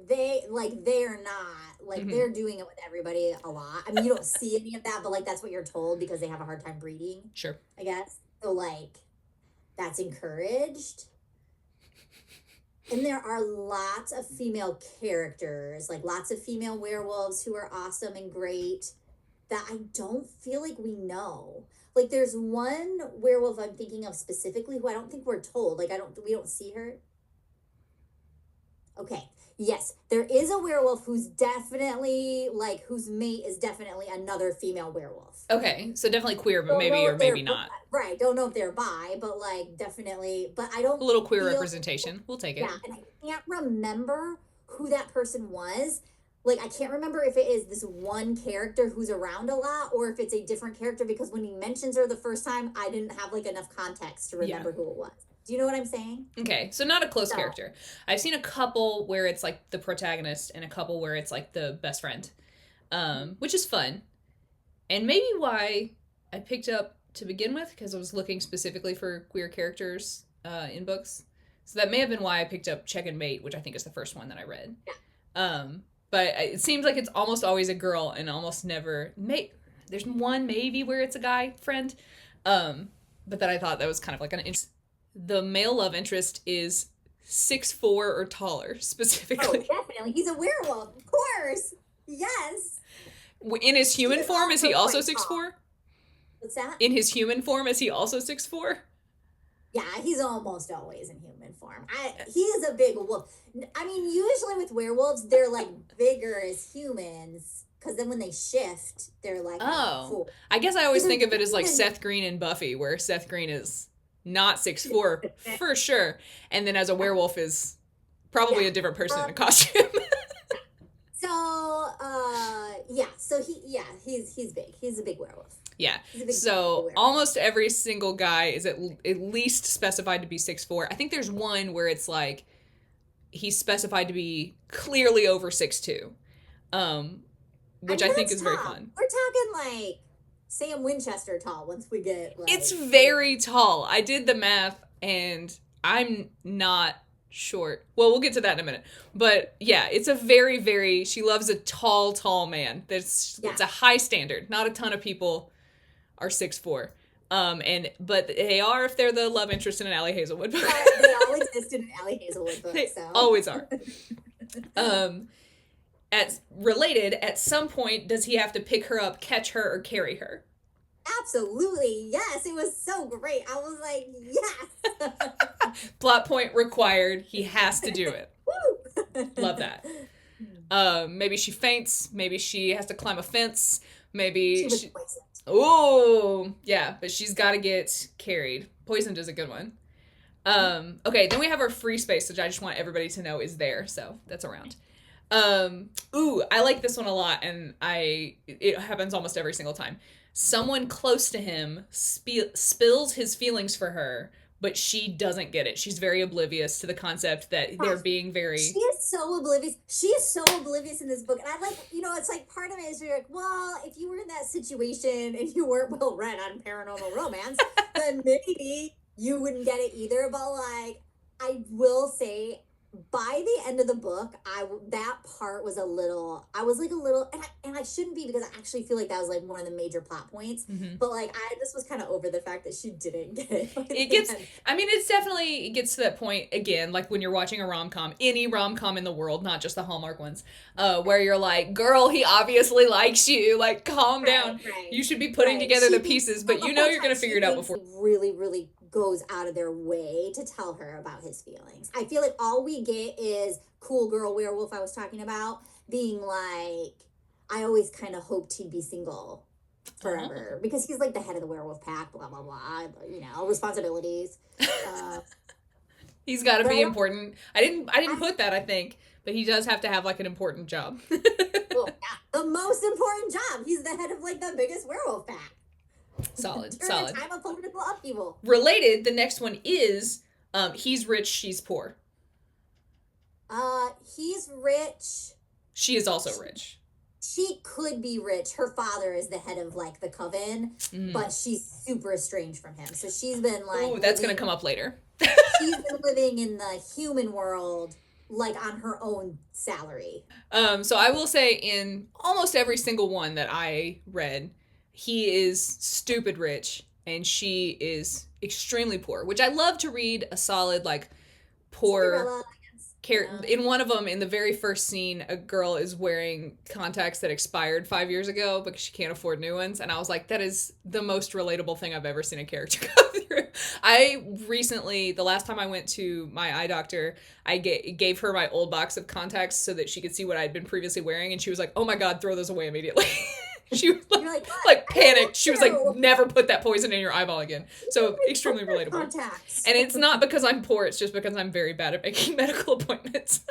Speaker 4: they're not like, they're doing it with everybody a lot. I mean, you don't see any of that, but like that's what you're told because they have a hard time breeding.
Speaker 3: Sure.
Speaker 4: I guess. So like that's encouraged. And there are lots of female characters, like lots of female werewolves who are awesome and great that I don't feel like we know. Like there's one werewolf I'm thinking of specifically who I don't think we're told. Like we don't see her. Okay. Yes, there is a werewolf who's definitely like whose mate is definitely another female werewolf.
Speaker 3: Okay, so definitely queer, but
Speaker 4: Don't
Speaker 3: maybe
Speaker 4: know
Speaker 3: or
Speaker 4: if they're
Speaker 3: maybe not.
Speaker 4: right. Don't know if they're bi, but like definitely. But I don't
Speaker 3: A little queer
Speaker 4: feel,
Speaker 3: representation. We'll take it.
Speaker 4: yeah, and I can't remember who that person was. Like I can't remember if it is this one character who's around a lot or if it's a different character because when he mentions her the first time, I didn't have like enough context to remember who it was. Do you know what I'm saying?
Speaker 3: Okay, so not a close character. I've seen a couple where it's like the protagonist and a couple where it's like the best friend, which is fun. And maybe why I picked up to begin with, because I was looking specifically for queer characters in books. So that may have been why I picked up Check and Mate, which I think is the first one that I read. But it seems like it's almost always a girl and almost never... There's one maybe where it's a guy friend. But then I thought that was kind of like the male love interest is 6'4" or taller, specifically.
Speaker 4: Oh, definitely. He's a werewolf, of course. Yes.
Speaker 3: In his human form, is he also 6'4"?
Speaker 4: What's that?
Speaker 3: In his human form, is he also 6'4"?
Speaker 4: Yeah, he's almost always in human form. He is a big wolf. I mean, usually with werewolves, they're like bigger as humans. Because then when they shift, they're like,
Speaker 3: oh. I guess I always think of it as like Seth Green and Buffy, where Seth Green is not 6'4" for sure, and then as a werewolf is probably a different person in a costume.
Speaker 4: He's big. He's a big werewolf.
Speaker 3: Yeah. So almost every single guy is at least specified to be 6'4". I think there's one where it's like he's specified to be clearly over 6'2", which I think is very fun.
Speaker 4: We're talking like Sam Winchester tall once we get like...
Speaker 3: It's very tall. I did the math and I'm not short. Well, we'll get to that in a minute. But yeah, it's a very, very... She loves a tall man. It's a high standard. Not a ton of people are 6'4". But they are if they're the love interest in an Allie Hazelwood book.
Speaker 4: They all exist in an Allie Hazelwood book.
Speaker 3: They always are. At some point, does he have to pick her up, catch her, or carry her?
Speaker 4: Absolutely, yes. It was so great. I was like, yes.
Speaker 3: Plot point required. He has to do it. Woo! Love that. Maybe she faints. Maybe she has to climb a fence. Maybe she
Speaker 4: poisoned.
Speaker 3: Oh, yeah, but she's got to get carried. Poisoned is a good one. Okay, then we have our free space, which I just want everybody to know is there, so that's around. I like this one a lot, and it happens almost every single time. Someone close to him spills his feelings for her, but she doesn't get it. She's very oblivious to the concept that they're being very...
Speaker 4: She is so oblivious. She is so oblivious in this book. And I like, it's like part of it is you're like, well, if you were in that situation and you weren't well read on paranormal romance, then maybe you wouldn't get it either. But like, I will say, by the end of the book, that part was I was like a little, and I shouldn't be because I actually feel like that was like one of the major plot points. Mm-hmm. But like, I just was kind of over the fact that she didn't get it.
Speaker 3: It gets to that point again, like when you're watching a rom-com, any rom-com in the world, not just the Hallmark ones, where you're like, girl, he obviously likes you, like, calm down. Right. You should be putting together the pieces, but you're going to figure it out before.
Speaker 4: Really, really goes out of their way to tell her about his feelings. I feel like all we get is cool girl werewolf I was talking about being like, I always kind of hoped he'd be single forever because he's like the head of the werewolf pack, blah, blah, blah, responsibilities.
Speaker 3: He's got to be important. I didn't put that, I think, but he does have to have like an important job.
Speaker 4: Well, yeah, the most important job. He's the head of like the biggest werewolf pack.
Speaker 3: Solid.
Speaker 4: During a time of political upheaval.
Speaker 3: Related, the next one is he's rich, she's poor.
Speaker 4: He's rich.
Speaker 3: She is also rich.
Speaker 4: She could be rich. Her father is the head of like the coven, but she's super estranged from him. So she's been like...
Speaker 3: Oh, that's going to come up later.
Speaker 4: She's been living in the human world like on her own salary.
Speaker 3: So I will say in almost every single one that I read, he is stupid rich and she is extremely poor, which I love to read a solid, like, poor In one of them, in the very first scene, a girl is wearing contacts that expired 5 years ago because she can't afford new ones. And I was like, that is the most relatable thing I've ever seen a character go through. The last time I went to my eye doctor, I gave her my old box of contacts so that she could see what I'd been previously wearing. And she was like, oh my God, throw those away immediately. She was like panicked. She was like, never put that poison in your eyeball again. So extremely relatable.
Speaker 4: Contacts.
Speaker 3: And it's not because I'm poor, it's just because I'm very bad at making medical appointments.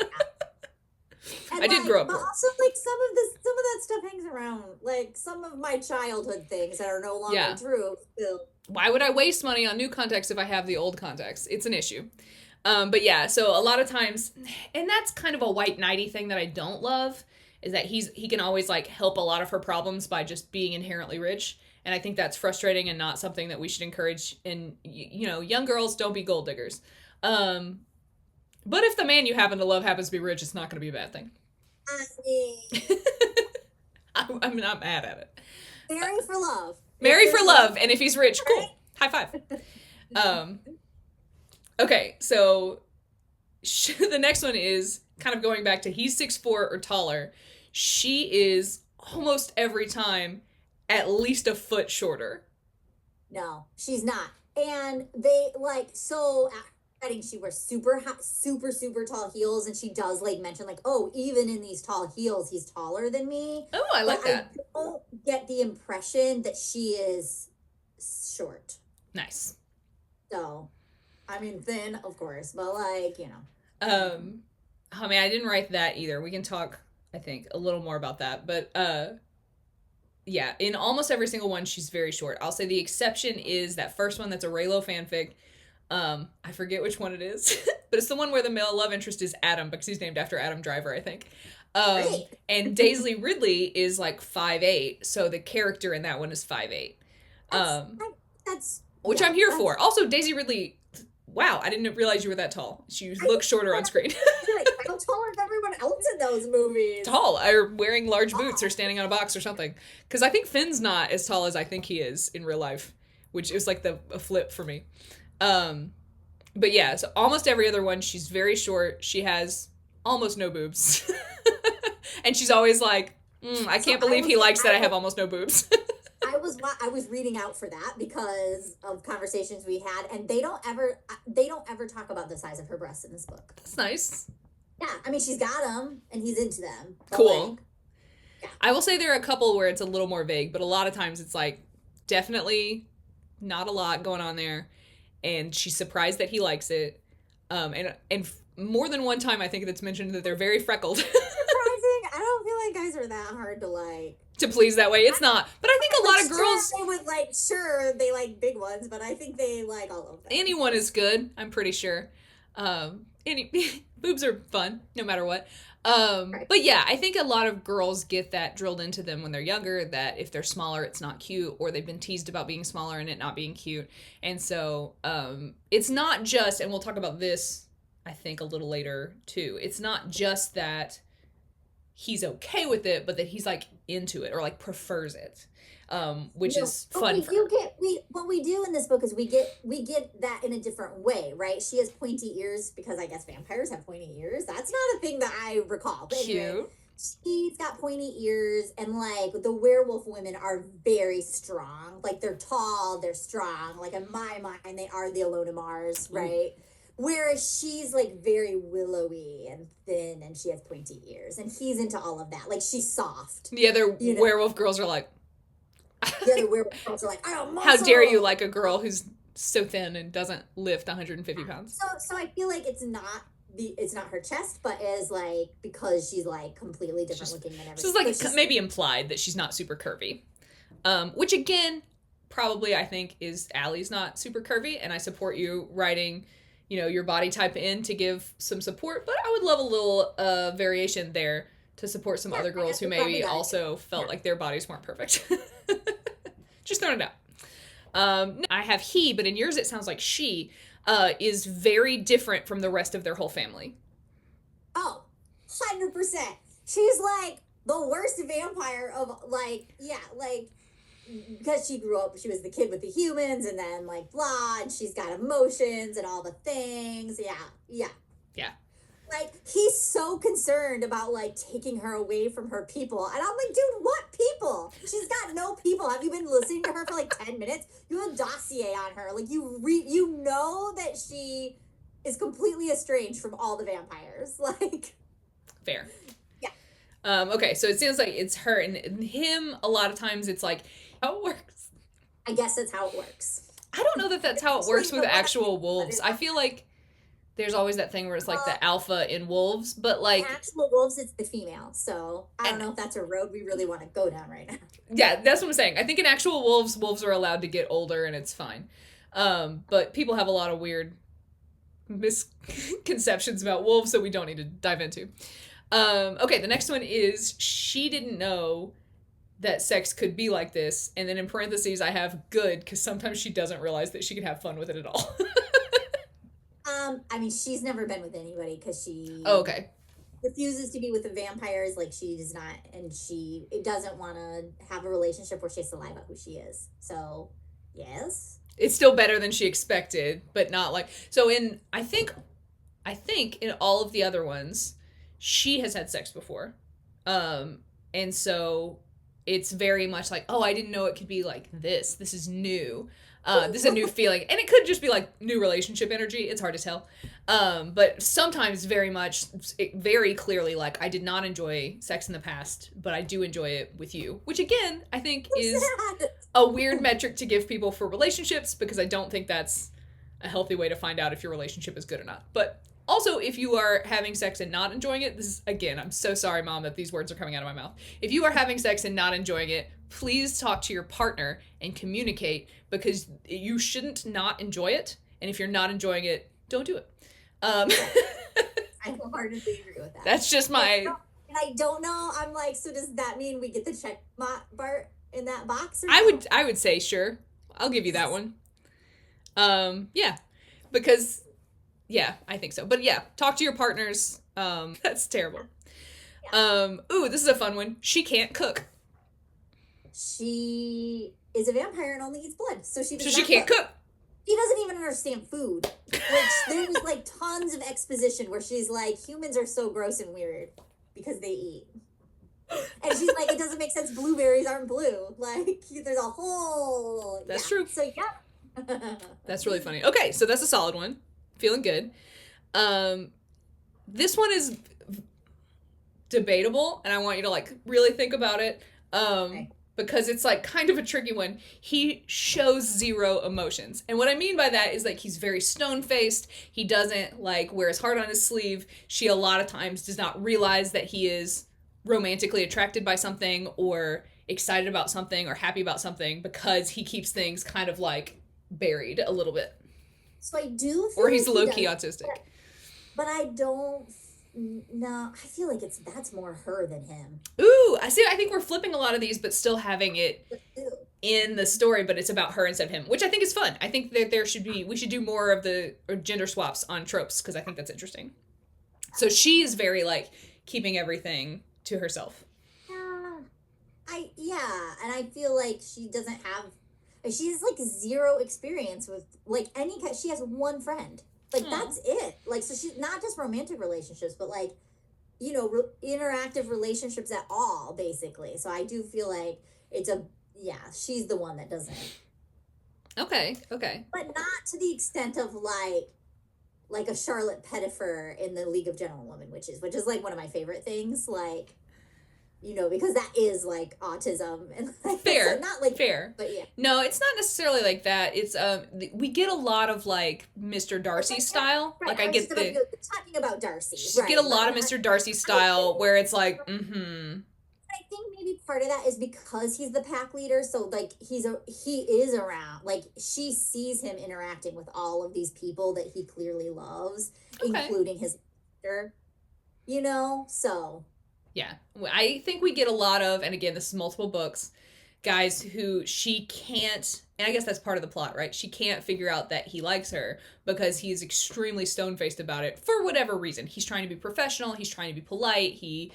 Speaker 3: I did grow up
Speaker 4: but
Speaker 3: poor.
Speaker 4: also like some of that stuff hangs around. Like some of my childhood things that are no longer true still.
Speaker 3: Why would I waste money on new contacts if I have the old contacts? It's an issue. But yeah, so a lot of times, and that's kind of a white knighty thing that I don't love, is that he can always like help a lot of her problems by just being inherently rich. And I think that's frustrating and not something that we should encourage in, young girls. Don't be gold diggers. But if the man you happen to love happens to be rich, it's not going to be a bad thing. I'm not mad at it.
Speaker 4: Marry for love.
Speaker 3: Marry for love. And if he's rich, cool. High five. Okay, so the next one is kind of going back to he's 6'4" or taller. She is almost every time at least a foot shorter.
Speaker 4: No, she's not. And they so at her wedding she wears super high, super tall heels, and she does like mention like, oh, even in these tall heels, he's taller than me.
Speaker 3: Oh, I like that.
Speaker 4: I don't get the impression that she is short.
Speaker 3: Nice.
Speaker 4: So, I mean, thin, of course, but I
Speaker 3: didn't write that either. We can talk, I think, a little more about that. But, yeah, in almost every single one, she's very short. I'll say the exception is that first one that's a Raylo fanfic. I forget which one it is, but it's the one where the male love interest is Adam, because he's named after Adam Driver, I think. And Daisy Ridley is like 5'8", so the character in that one is 5'8". Which I'm here for. Also, Daisy Ridley... Wow, I didn't realize you were that tall. She looks shorter on screen.
Speaker 4: How tall is everyone else in those movies?
Speaker 3: Tall, or wearing large boots, or standing on a box or something. Because I think Finn's not as tall as I think he is in real life, which is like a flip for me. But yeah, so almost every other one, she's very short. She has almost no boobs. And she's always like, I can't believe he likes that I have almost no boobs.
Speaker 4: I was reading out for that because of conversations we had, and they don't ever talk about the size of her breasts in this book.
Speaker 3: That's nice.
Speaker 4: Yeah, I mean, she's got them, and he's into them.
Speaker 3: Cool. Yeah. I will say there are a couple where it's a little more vague, but a lot of times it's like definitely not a lot going on there, and she's surprised that he likes it. And more than one time, I think it's mentioned that they're very freckled.
Speaker 4: Surprising. I don't feel like guys are that hard to like.
Speaker 3: To please that way. It's not. But I think a lot of girls...
Speaker 4: They would they like big ones, but I think they like all of them.
Speaker 3: Anyone is good, I'm pretty sure. Boobs are fun, no matter what. Right. But yeah, I think a lot of girls get that drilled into them when they're younger, that if they're smaller, it's not cute, or they've been teased about being smaller and it not being cute. And so it's not just, and we'll talk about this, I think, a little later, too. It's not just that he's okay with it, but that he's like into it or like prefers it, which is fun.
Speaker 4: What we do in this book is we get that in a different way, right? She has pointy ears because I guess vampires have pointy ears. That's not a thing that I recall. But
Speaker 3: Cute.
Speaker 4: Anyway, she's got pointy ears, and like the werewolf women are very strong. Like they're tall, they're strong. Like in my mind, they are the Alonimars, right? Whereas she's like very willowy and thin, and she has pointy ears, and he's into all of that. Like she's soft.
Speaker 3: The other werewolf girls are like,
Speaker 4: the other werewolf girls are like, I don't muscle.
Speaker 3: How dare you like a girl who's so thin and doesn't lift 150 pounds?
Speaker 4: So I feel like it's not her chest, but is like because she's like completely different looking than everything.
Speaker 3: So it's like maybe implied that she's not super curvy, which again, probably I think is Allie's not super curvy, and I support you writing, your body type in to give some support, but I would love a little variation there to support some other girls who maybe also felt like their bodies weren't perfect. Just throwing it out. I have he, but in yours it sounds like she is very different from the rest of their whole family.
Speaker 4: Oh, 100%. She's like the worst vampire of because she grew up, she was the kid with the humans, and then like blah, and she's got emotions and all the things. Yeah. Like, he's so concerned about, like, taking her away from her people. And I'm like, dude, what people? She's got no people. Have you been listening to her for, like, 10 minutes? You have a dossier on her. Like, you know that she is completely estranged from all the vampires. Like...
Speaker 3: Fair.
Speaker 4: Yeah.
Speaker 3: Okay, so it seems like it's her and him. A lot of times it's like, how it works.
Speaker 4: I guess that's how it works.
Speaker 3: I don't know that that's how it works with actual wolves. I feel like there's always that thing where it's like the alpha in wolves, but like...
Speaker 4: actual wolves, it's the female. So I don't know if that's a road we really want to go down right now.
Speaker 3: Yeah, that's what I'm saying. I think in actual wolves are allowed to get older and it's fine. But people have a lot of weird misconceptions about wolves that we don't need to dive into. Okay, the next one is she didn't know that sex could be like this, and then in parentheses I have good, because sometimes she doesn't realize that she can have fun with it at all.
Speaker 4: I mean, she's never been with anybody because she refuses to be with the vampires. Like, she does not, and she doesn't want to have a relationship where she has to lie about who she is. So, yes.
Speaker 3: It's still better than she expected, but not like... So I think in all of the other ones, she has had sex before. And so it's very much like, oh, I didn't know it could be like this. This is new. This is a new feeling. And it could just be like new relationship energy. It's hard to tell. But sometimes very clearly like, I did not enjoy sex in the past, but I do enjoy it with you. Which again, I think is a weird metric to give people for relationships, because I don't think that's a healthy way to find out if your relationship is good or not. But also, if you are having sex and not enjoying it, this is, again, I'm so sorry, Mom, that these words are coming out of my mouth. If you are having sex and not enjoying it, please talk to your partner and communicate, because you shouldn't not enjoy it. And if you're not enjoying it, don't do it.
Speaker 4: I wholeheartedly agree with that.
Speaker 3: That's just my...
Speaker 4: And I don't know. I'm like, so does that mean we get the check mark in that box? Or
Speaker 3: I would say sure. I'll give you that one. Yeah, because... Yeah, I think so. But yeah, talk to your partners. That's terrible. Yeah. Ooh, this is a fun one. She can't cook.
Speaker 4: She is a vampire and only eats blood, so she
Speaker 3: can't cook.
Speaker 4: She doesn't even understand food. Which there's like tons of exposition where she's like, humans are so gross and weird because they eat. And she's like, it doesn't make sense. Blueberries aren't blue. Like, there's a whole...
Speaker 3: That's true.
Speaker 4: So yeah.
Speaker 3: That's really funny. Okay, so that's a solid one. Feeling good. This one is debatable, and I want you to like really think about it. Okay. Because it's like kind of a tricky one. He shows zero emotions. And what I mean by that is like he's very stone-faced. He doesn't like wear his heart on his sleeve. She a lot of times does not realize that he is romantically attracted by something or excited about something or happy about something, because he keeps things kind of like buried a little bit.
Speaker 4: So I do feel
Speaker 3: or he's like low-key autistic.
Speaker 4: But I don't... No, I feel like that's more her than him.
Speaker 3: Ooh, I think we're flipping a lot of these, but still having it in the story, but it's about her instead of him, which I think is fun. I think that we should do more of the gender swaps on tropes, because I think that's interesting. So she is very like keeping everything to herself.
Speaker 4: And I feel like she doesn't have... She's like zero experience with like any kind. She has one friend. Like that's it. Like, so she's not just romantic relationships, but like, you know, interactive relationships at all, basically. So I do feel like she's the one that doesn't.
Speaker 3: Okay.
Speaker 4: But not to the extent of like a Charlotte Pettifer in the League of Gentlemen Women, which is like one of my favorite things. Like, you know, because that is like autism and like,
Speaker 3: fair,
Speaker 4: so not like
Speaker 3: fair,
Speaker 4: but yeah.
Speaker 3: No, it's not necessarily like that. It's we get a lot of like Mr. Darcy style.
Speaker 4: Right.
Speaker 3: Like I get
Speaker 4: talking about Darcy.
Speaker 3: Right. Get a lot of Mr. Darcy style where it's like,
Speaker 4: I think maybe part of that is because he's the pack leader, so like he is around. Like she sees him interacting with all of these people that he clearly loves, including his sister. You know, so.
Speaker 3: Yeah, I think we get a lot of, and again, this is multiple books, guys who she can't, and I guess that's part of the plot, right? She can't figure out that he likes her because he's extremely stone-faced about it for whatever reason. He's trying to be professional, he's trying to be polite, he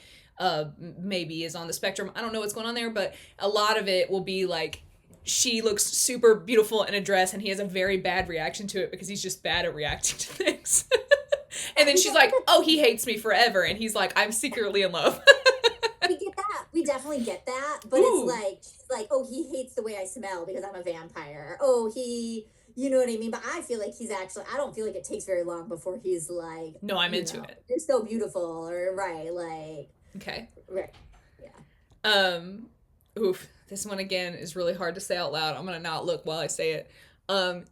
Speaker 3: maybe is on the spectrum. I don't know what's going on there, but a lot of it will be like, she looks super beautiful in a dress and he has a very bad reaction to it because he's just bad at reacting to things. And then she's like, oh, he hates me forever. And he's like, I'm secretly in love.
Speaker 4: We get that. We definitely get that. But
Speaker 3: Ooh.
Speaker 4: it's like, she's like, oh, he hates the way I smell because I'm a vampire. Oh, you know what I mean? But I feel like I don't feel like it takes very long before he's like,
Speaker 3: no, I'm into it.
Speaker 4: You're so beautiful, or right, like.
Speaker 3: Okay.
Speaker 4: Right. Yeah.
Speaker 3: Oof. This one again is really hard to say out loud. I'm gonna not look while I say it.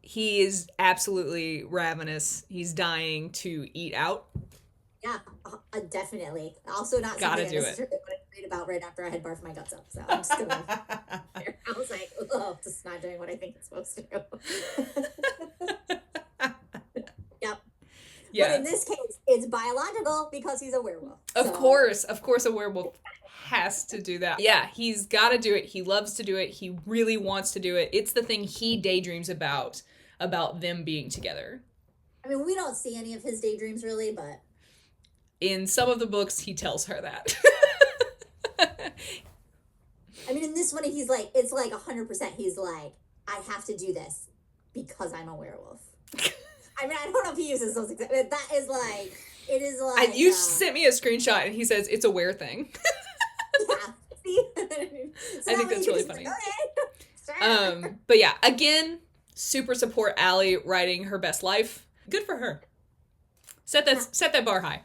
Speaker 3: He is absolutely ravenous. He's dying to eat out.
Speaker 4: Yeah, definitely. Also, not
Speaker 3: Gotta
Speaker 4: something
Speaker 3: do
Speaker 4: I necessarily want to read about right after I had barfed my guts up. So I'm just gonna. I was like, oh, this is not doing what I think it's supposed to do. Yep.
Speaker 3: Yeah.
Speaker 4: But in this case, it's biological because he's a werewolf.
Speaker 3: Of course, a werewolf has to do that. Yeah, he's got to do it. He loves to do it. He really wants to do it. It's the thing he daydreams about them being together.
Speaker 4: I mean, we don't see any of his daydreams really, but
Speaker 3: in some of the books, he tells her that.
Speaker 4: I mean, in this one, he's like, it's like 100%. He's like, I have to do this because I'm a werewolf. I mean, I don't know if he uses those exact, but that is like, it is like.
Speaker 3: You sent me a screenshot and he says it's a weird thing.
Speaker 4: Yeah. See?
Speaker 3: I think that's really funny.
Speaker 4: Like, okay. Sure.
Speaker 3: But yeah, again, super support Allie writing her best life. Good for her. Set that bar high.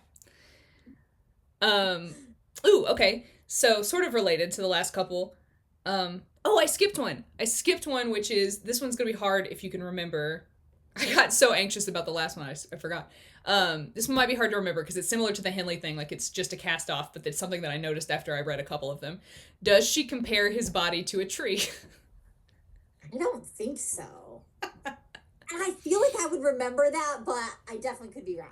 Speaker 3: Ooh, okay. So sort of related to the last couple. I skipped one, which is, this one's gonna be hard if you can remember. I got so anxious about the last one, I forgot. This one might be hard to remember because it's similar to the Henley thing, like it's just a cast off, but it's something that I noticed after I read a couple of them. Does she compare his body to a tree?
Speaker 4: I don't think so. And I feel like I would remember that, but I definitely could be wrong.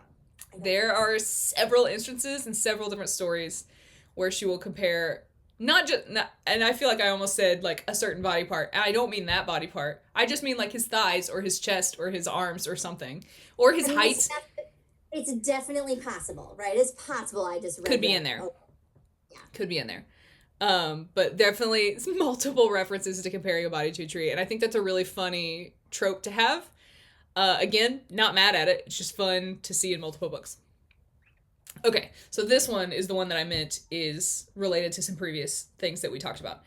Speaker 3: There are several instances and several different stories where she will compare and I feel like I almost said like a certain body part. And I don't mean that body part. I just mean like his thighs or his chest or his arms or something. Or his height.
Speaker 4: It's definitely possible, right? It's possible I just read
Speaker 3: Could be
Speaker 4: that.
Speaker 3: in there.
Speaker 4: Oh, yeah.
Speaker 3: Could be in there. But definitely multiple references to comparing a body to a tree. And I think that's a really funny trope to have. Again, not mad at it. It's just fun to see in multiple books. Okay, so this one is the one that I meant is related to some previous things that we talked about.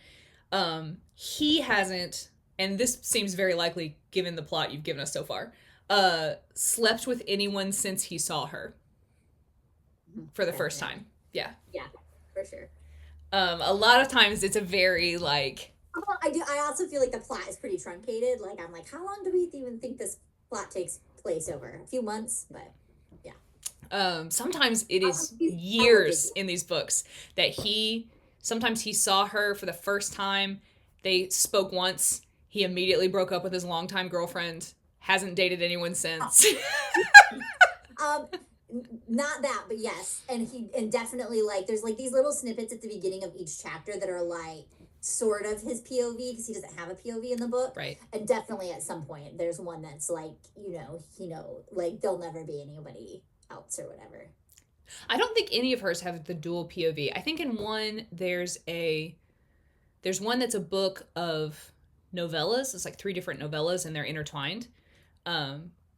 Speaker 3: He hasn't, and this seems very likely given the plot you've given us so far, slept with anyone since he saw her for the first time. Yeah.
Speaker 4: Yeah, for sure.
Speaker 3: A lot of times it's a very like...
Speaker 4: I also feel like the plot is pretty truncated. Like, I'm like, how long do we even think this plot takes place over? A few months, but yeah.
Speaker 3: Sometimes it is years in these books that sometimes he saw her for the first time. They spoke once. He immediately broke up with his longtime girlfriend. Hasn't dated anyone since.
Speaker 4: Not that, but yes. And definitely like, there's like these little snippets at the beginning of each chapter that are like sort of his POV because he doesn't have a POV in the book.
Speaker 3: Right.
Speaker 4: And definitely at some point there's one that's like, like there'll never be anybody else or whatever.
Speaker 3: I don't think any of hers have the dual POV. I think in one there's one that's a book of novellas. It's like 3 different novellas and they're intertwined,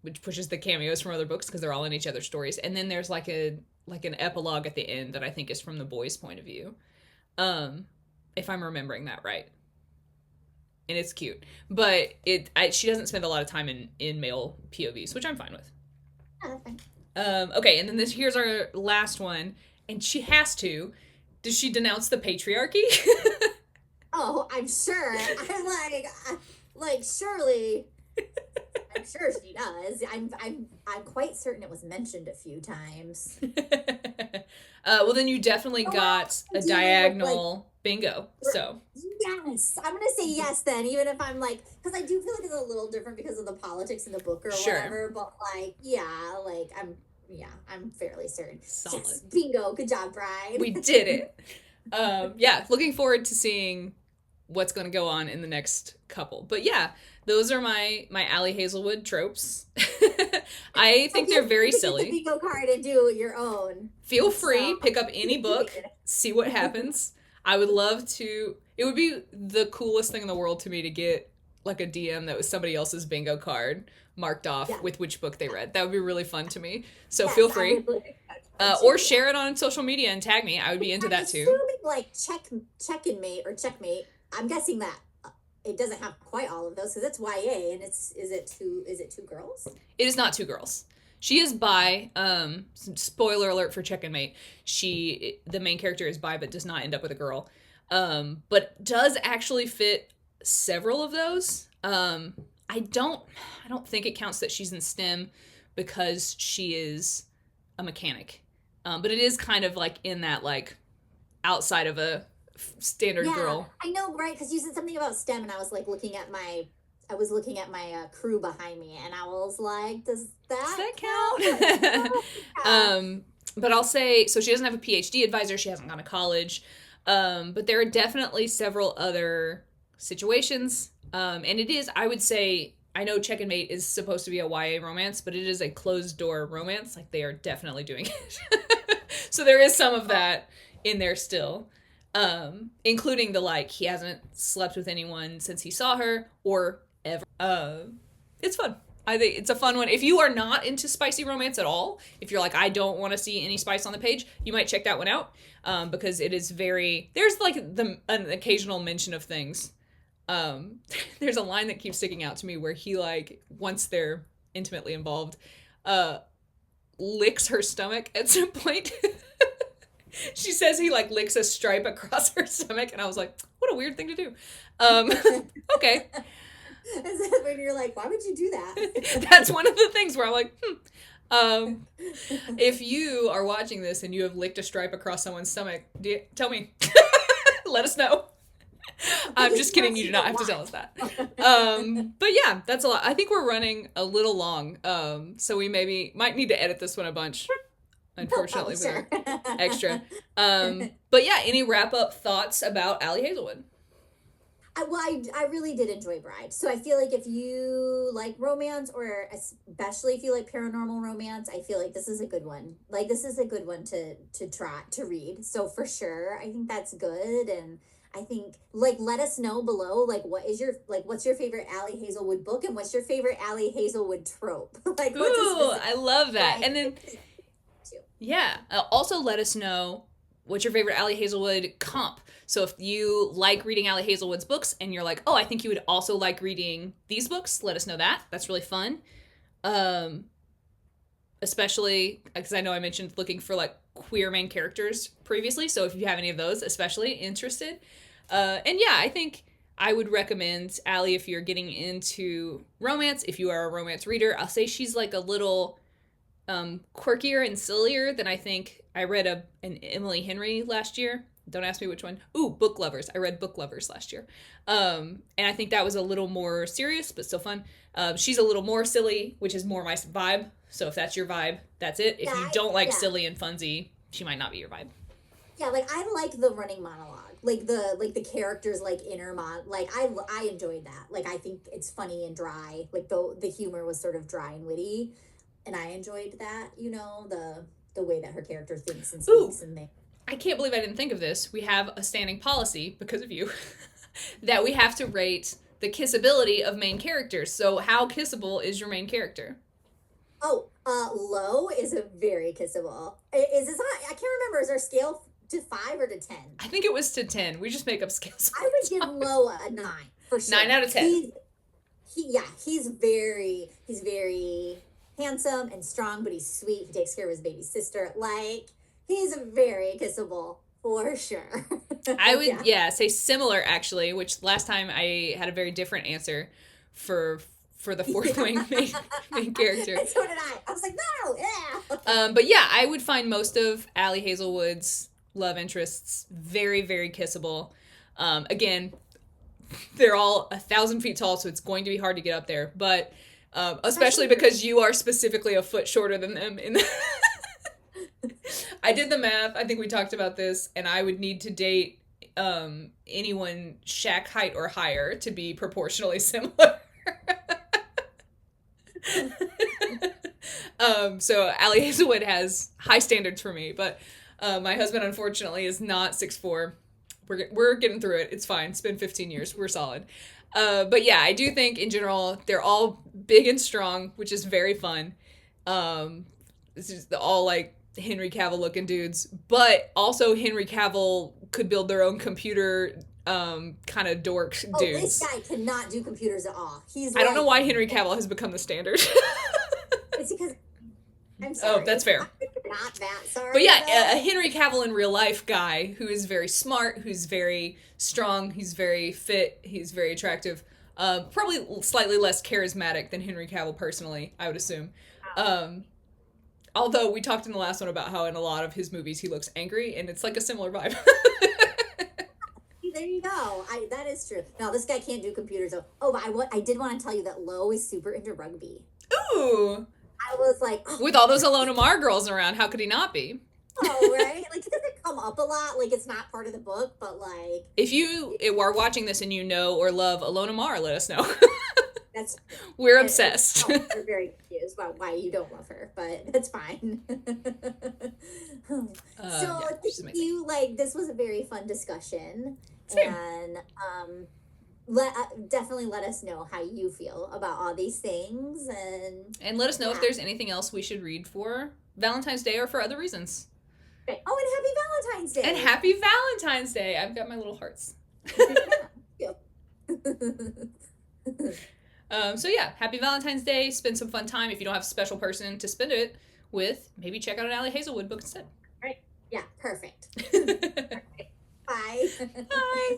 Speaker 3: which pushes the cameos from other books because they're all in each other's stories. And then there's like an epilogue at the end that I think is from the boy's point of view, if I'm remembering that right. And it's cute, but she doesn't spend a lot of time in male POVs, which I'm fine with.
Speaker 4: Oh, that's fine.
Speaker 3: Okay, and then here's our last one, and she has to. Does she denounce the patriarchy?
Speaker 4: Oh, I'm sure. I'm like surely. I'm sure she does. I'm quite certain it was mentioned a few times.
Speaker 3: Well, then you definitely got a diagonal bingo. So
Speaker 4: yes, I'm gonna say yes then, even if I'm like, because I do feel like it's a little different because of the politics in the book or whatever. But I'm fairly certain.
Speaker 3: Solid.
Speaker 4: Yes, bingo. Good job, Bride.
Speaker 3: We did it. Yeah, looking forward to seeing what's going to go on in the next couple. But yeah, those are my Allie Hazelwood tropes. I think they're very silly.
Speaker 4: Get the bingo card and do your own.
Speaker 3: Feel free, pick up any book, see what happens. I would love to. It would be the coolest thing in the world to me to get like a DM that was somebody else's bingo card marked off with which book they read. That would be really fun to me. So feel free. Or share it on social media and tag me. I would be into that too.
Speaker 4: Assuming like checkmate or checkmate. I'm guessing that it doesn't have quite all of those because it's YA and is it two girls?
Speaker 3: It is not two girls. She is bi. Spoiler alert for Check and Mate. The main character is bi, but does not end up with a girl. But does actually fit several of those. I don't think it counts that she's in STEM because she is a mechanic. But it is kind of like in that like outside of a standard girl.
Speaker 4: I know, right? Because you said something about STEM, and I was like looking at my crew behind me, and I was like, does that
Speaker 3: count? But I'll say, so she doesn't have a PhD advisor. She hasn't gone to college. But there are definitely several other situations. And it is, I would say, I know Check and Mate is supposed to be a YA romance, but it is a closed door romance. Like they are definitely doing it. So there is some of that in there still. Including the like, he hasn't slept with anyone since he saw her or ever. It's fun. I think it's a fun one. If you are not into spicy romance at all, if you're like, I don't want to see any spice on the page, you might check that one out. Because it is there's like an occasional mention of things. There's a line that keeps sticking out to me where he like, once they're intimately involved, licks her stomach at some point. She says he like licks a stripe across her stomach, and I was like, what a weird thing to do. Okay.
Speaker 4: Is that when you're like, why would you do that?
Speaker 3: That's one of the things where I'm like, if you are watching this and you have licked a stripe across someone's stomach, tell me. Let us know. I'm just kidding. You do not have to tell us that. But yeah, that's a lot. I think we're running a little long. So we might need to edit this one a bunch. Unfortunately,
Speaker 4: sure.
Speaker 3: Extra. But yeah, any wrap up thoughts about Allie Hazelwood?
Speaker 4: I really did enjoy Bride. So I feel like if you like romance, or especially if you like paranormal romance, I feel like this is a good one. Like this is a good one to try to read. So for sure, I think that's good. And I think like let us know below like what's your favorite Allie Hazelwood book, and what's your favorite Allie Hazelwood trope? Like
Speaker 3: ooh, I love that. And then yeah, also let us know what's your favorite Allie Hazelwood comp. So if you like reading Allie Hazelwood's books and you're like, oh, I think you would also like reading these books, let us know that. That's really fun. Especially because I know I mentioned looking for like queer main characters previously. So if you have any of those, especially interested. And yeah, I think I would recommend Allie if you're getting into romance. If you are a romance reader, I'll say she's like a little quirkier and sillier than I think. I read an Emily Henry last year. Don't ask me which one. Ooh, Book Lovers. I read Book Lovers last year. And I think that was a little more serious, but still fun. She's a little more silly, which is more my vibe. So if that's your vibe, that's it. If you don't like silly and funsy, she might not be your vibe.
Speaker 4: Yeah, like I like the running monologue. Like the characters like inner like I enjoyed that. Like I think it's funny and dry. Like the humor was sort of dry and witty. And I enjoyed that, the way that her character thinks and speaks. And
Speaker 3: I can't believe I didn't think of this. We have a standing policy, because of you, that we have to rate the kissability of main characters. So how kissable is your main character?
Speaker 4: Oh, Lo is a very kissable. Is this not, I can't remember, is there a scale to 5 or to 10?
Speaker 3: I think it was to 10. We just make up scales.
Speaker 4: I would give Lo a 9, for sure.
Speaker 3: 9 out of 10.
Speaker 4: He's very handsome and strong, but he's sweet. He takes care of his baby sister. Like, he's very kissable for sure.
Speaker 3: I would say similar actually, which last time I had a very different answer for the fourth main character.
Speaker 4: And so did I. I was like, no, yeah.
Speaker 3: But yeah, I would find most of Allie Hazelwood's love interests very, very kissable. Again, they're all 1,000 feet tall, so it's going to be hard to get up there. But especially because you are specifically a foot shorter than them. I did the math. I think we talked about this, and I would need to date anyone Shaq height or higher to be proportionally similar. So Allie Hazelwood has high standards for me, but my husband unfortunately is not 6'4". We're getting through it. It's fine. It's been 15 years. We're solid. But yeah, I do think in general they're all big and strong, which is very fun. This is all like Henry Cavill looking dudes, but also Henry Cavill could build their own computer kind of dork dudes.
Speaker 4: This guy cannot do computers at all.
Speaker 3: I don't know why Henry Cavill has become the standard.
Speaker 4: It's because I'm sorry.
Speaker 3: Oh, that's fair.
Speaker 4: Not that sorry.
Speaker 3: But yeah, a Henry Cavill in real life guy who is very smart, who's very strong, he's very fit, he's very attractive. Probably slightly less charismatic than Henry Cavill personally, I would assume. Although we talked in the last one about how in a lot of his movies he looks angry, and it's like a similar vibe.
Speaker 4: There you go. That is true. No, this guy can't do computers. Oh, but I did want to tell you that Lo is super into rugby.
Speaker 3: Ooh.
Speaker 4: I was like, oh.
Speaker 3: With all those Alona Mar girls around, how could he not be?
Speaker 4: Oh, right? Like, it doesn't come up a lot. Like, it's not part of the book, but like...
Speaker 3: If you are watching this and you know or love Alona Mar, let us know.
Speaker 4: That's
Speaker 3: We're obsessed.
Speaker 4: We're very confused about why you don't love her, but that's fine. Thank you. Like, this was a very fun discussion.
Speaker 3: Same.
Speaker 4: And definitely let us know how you feel about all these things.
Speaker 3: And let us know if there's anything else we should read for Valentine's Day or for other reasons.
Speaker 4: Okay. Oh, and happy Valentine's Day.
Speaker 3: And happy Valentine's Day. I've got my little hearts. So yeah, happy Valentine's Day. Spend some fun time. If you don't have a special person to spend it with, maybe check out an Allie Hazelwood book instead.
Speaker 4: Right. Yeah, perfect.
Speaker 3: Bye.
Speaker 4: Bye.
Speaker 3: Bye.